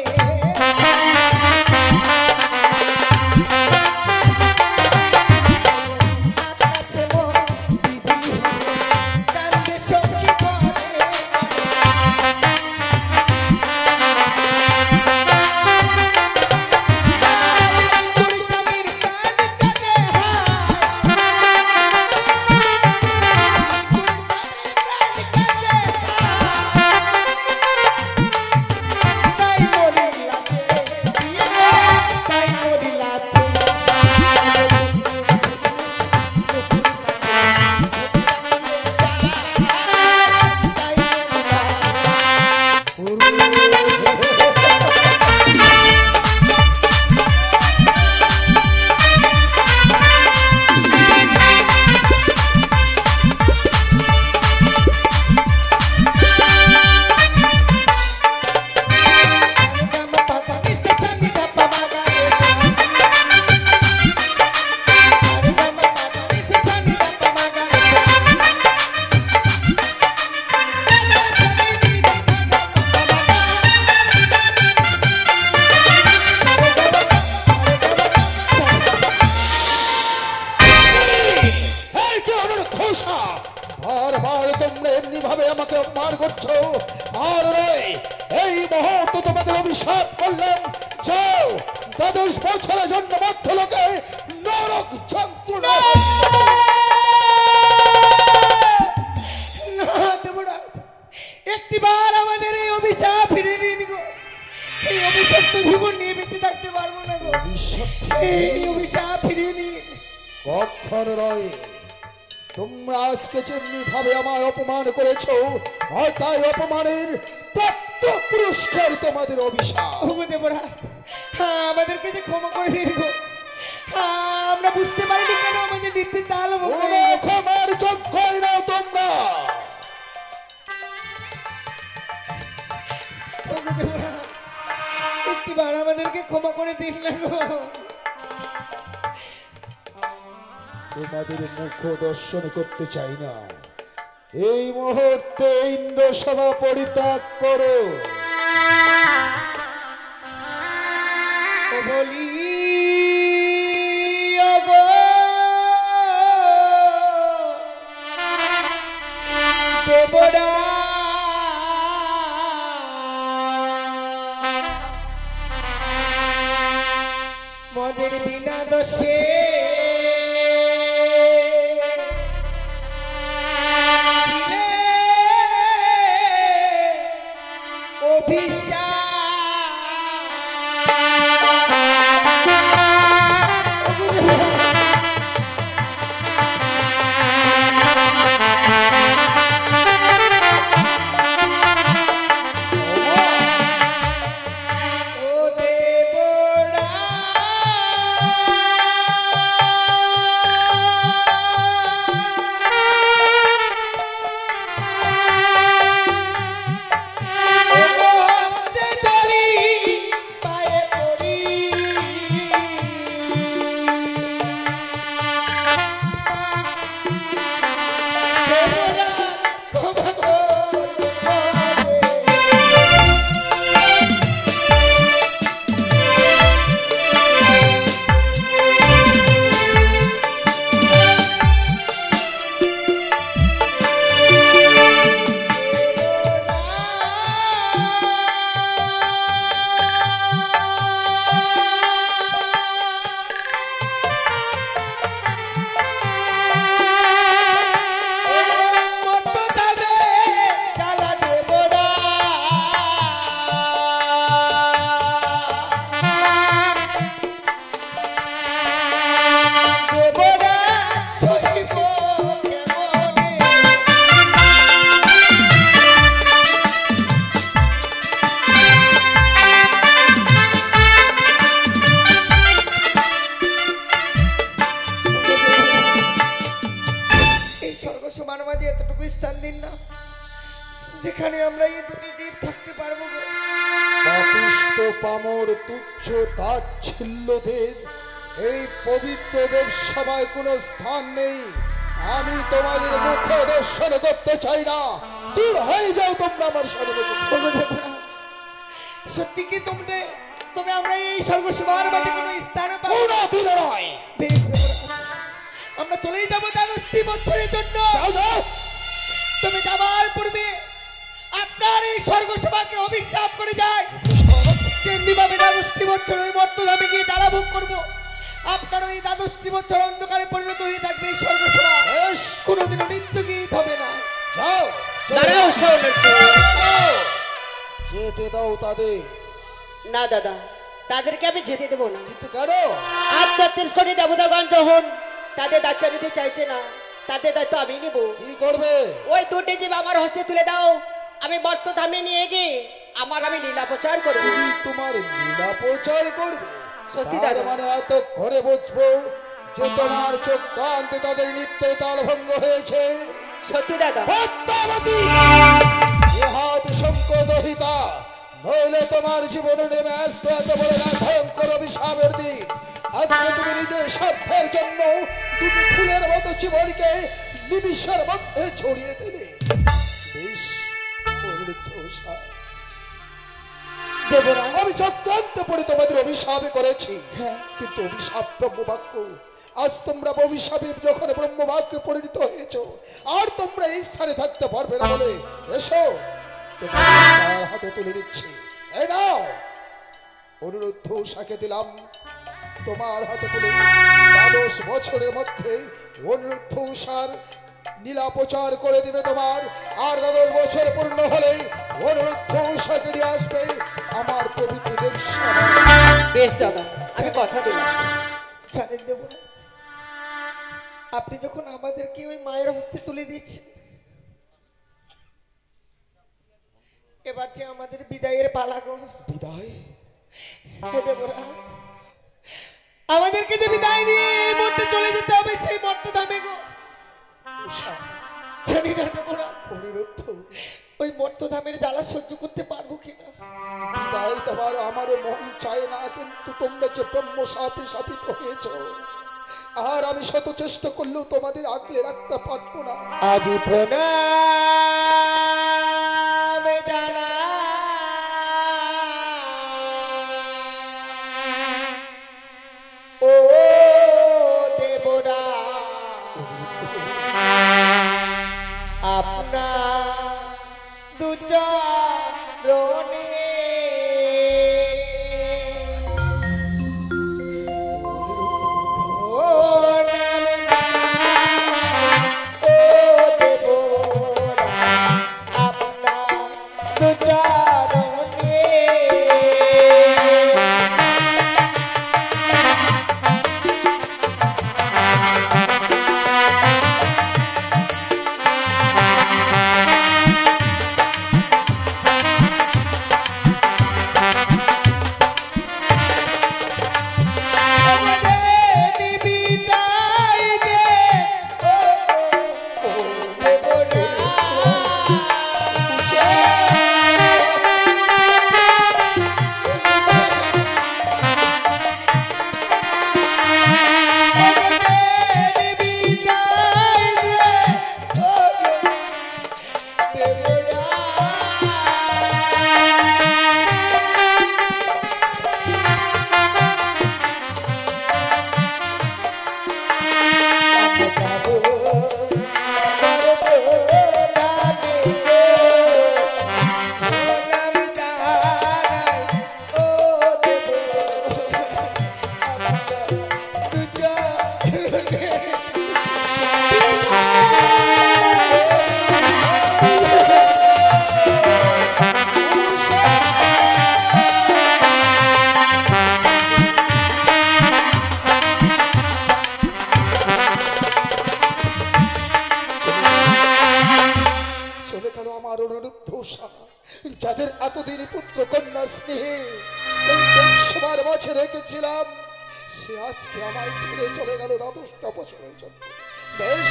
আকাশে মোর বিজলি হলে কাঁদে সখী ঘরে কোণে। তুই স্বামীর প্রাণ কাঁদে বারবার তোমরা এমনি ভাবে আমাকে অপমান করছো। আর নয়, এই মুহূর্তে তোমাদের অভিশাপ করলাম, যাও 12 বছরের জন্য মধ্যলোকে নরক যন্ত্রণা। না দেবরাজ, একটিবার আমাদের এই অভিশাপ ফিরে নিন গো। এই অভিশপ্ত জীবন নিয়ে বেঁচে থাকতে পারবো না গো। এই অভিশাপ ফিরে নিন। কখন নয়, তোমরা আজকে যেমনি ভাবে আমায় অপমান করেছো, হয় তাই অপমানের প্রাপ্ত পুরস্কার তোমাদের অভিশাপ। ওগো দেবরাজ, হ্যাঁ আমাদেরকে যে ক্ষমা করে দিন গো। হ্যাঁ, আমরা বুঝতে পারিনি কেন আমাদের নিত্যের তাল ভঙ্গ কোনো হয়ে গেছে। ক্ষমার যোগ্যই না তোমরা। ওগো দেবরাজ, একটিবার আমাদেরকে ক্ষমা করে দিন না গো। তোমাদের মুখ দর্শন করতে চাই না। এই মুহূর্তে ইন্দ্রসভা পরিত্যাগ করো। ও বলি ওগো দেবরা, মদের বিনা দোষে স্বর্গ সমান মাঝে এতটুকু স্থান দিন না, যেখানে আমরা এই দুটি জীব থাকতে পারবো গো। পাপিষ্ট পামর তুচ্ছ তাচ্ছিল্যদের এই পবিত্র দেব সভায় কোনো স্থান নেই। আমি তোমাদের মুখ দর্শন করতে চাই না। দূর হয়ে যাও তোমরা আমার সর্বমুখ। ওগো দেবরা, সত্যি কি তবে আমরা এই স্বর্গ সমান মাঝে কোনো স্থান পাবো না? দূরে নয়। বেশ দেবরা, আমরা চলেই যাবো 10টি বছরের জন্য। যাও যাও। তুমি যাবার পূর্বে আপনার এই স্বর্গ সভাকে অভিশাপ করে যায়, তেমনি ভাবে 10টি বছর ওই মর্তধামে গিয়ে জ্বালা ভোগ করবো। আপনার ওই 10টি বছর অন্ধকারে পরিণত হয়ে থাকবে এই স্বর্গ সভা, বেশ, কোনোদিনও নিত্য গীত হবে না। যাও দাঁড়াও সৌনত্য। যেতে দাও তাদের। না দাদা, তাদেরকে আমি যেতে দেবো না। কিন্তু কেন? আজ 36 কোটি দেবতাগণ যখন তাদের দায়িত্ব নিতে চাইছে না, তাদের দায়িত্ব আমি নেব। কি করবে? ওই দুটি জীব আমার হস্তে তুলে দাও, আমি মর্তধামে নিয়ে গিয়ে আমি লীলা প্রচার করবো। তুমি তোমার লীলা প্রচার করবে? সত্যি তার দাদা। মানে এত ঘরে বুঝবো যে তোমার চোখ কান্তে তাদের নিত্যে তাল ভঙ্গ হয়েছে। সত্যি দাদা। পদ্মাবতী, ইহাত শঙ্করদহিতা, নইলে তোমার জীবনে নেমে আসবে এত বড় না ভয়ঙ্কর অভিশাপের দিন। আজকে তুমি নিজের স্বার্থের জন্য দুটি ফুলের মতো জীবনকে নিমিষের মধ্যে ছড়িয়ে দিলে। বেশ, অনুরুদ্ধ উষা, দেবরা, আমি চক্রান্ত পড়ে তোমাদের অভিশাপে করেছি, হ্যাঁ, কিন্তু অভিশাপ ব্রহ্মবাক্য। আজ তোমরা অভিশাপে যখন ব্রহ্মবাক্যে পরিণত হয়েছ, আর তোমরা এই স্থানে থাকতে পারবে না বলে এসো তোমার হাতে তুলে দিচ্ছি। এই নাও, অনুরুদ্ধ উষাকে দিলাম তোমার হাতে তুলে। 12 বছরের মধ্যে অনুরুদ্ধ উষার নীলা প্রচার করে দিবে তোমার। আর 10 বছর পূর্ণ হলেই অনুরুদ্ধ উষাকে নিয়ে আসবে আমার পবিত্র দেব সভা। বেশ দাদা, আমি কথা দিলাম। জানেন দেবরা, আপনি যখন আমাদেরকে ওই মায়ের হস্তে তুলে দিয়েছেন, এবার যে আমাদের বিদায়ের পালা গো। বিদায়? হে দেবরাজ, আমাদেরকে যে বিদায় নিয়ে এই মুহূর্তে চলে যেতে হবে সেই মর্তধামে গো। উষা, জানি না দেবরাজ, অনুরুদ্ধ, ওই মর্তধামের জ্বালা সহ্য করতে পারবো কিনা। বিদায় তোমার আমারও মন চায় না, কিন্তু তোমরা যে ব্রহ্ম শাপে শাপিত হয়েছ, আর আমি শত চেষ্টা করলেও তোমাদের আগলে রাখতে পারবো না। আজি প্রণাম জানা ও দেবরা, আপনার দুচরণে যাদের এতদিন পুত্র কন্যা স্নেহে এই দেব সবার মাঝে রেখেছিলাম, সে আজকে আমায় ছেড়ে চলে গেল 12 বছরের জন্য। বেশ,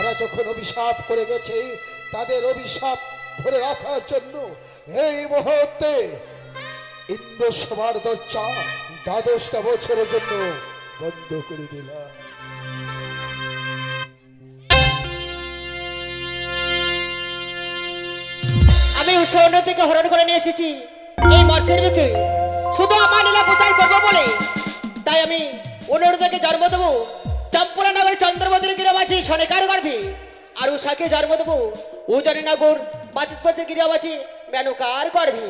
তারা যখন অভিশাপ করে গেছে, তাদের অভিশাপ ধরে রাখার জন্য এই মুহূর্তে ইন্দ্র সভার দরজা 12টা বছরের জন্য বন্ধ করে দিলাম। আমি সৈন্য থেকে হরণ করে নিয়ে এসেছি এই মর্তের বুকে শুধু আমার লীলা প্রচার করবো বলে। তাই আমি অনুরোধকে জন্ম দেবো চম্পলা নগরের চন্দ্রবতীর গিরাবাচী সনেকার গর্ভে, আর উষাকে জন্ম দেবো উজানি নগর বাচিতপতির গিরাবাচী মেনকার গর্ভে।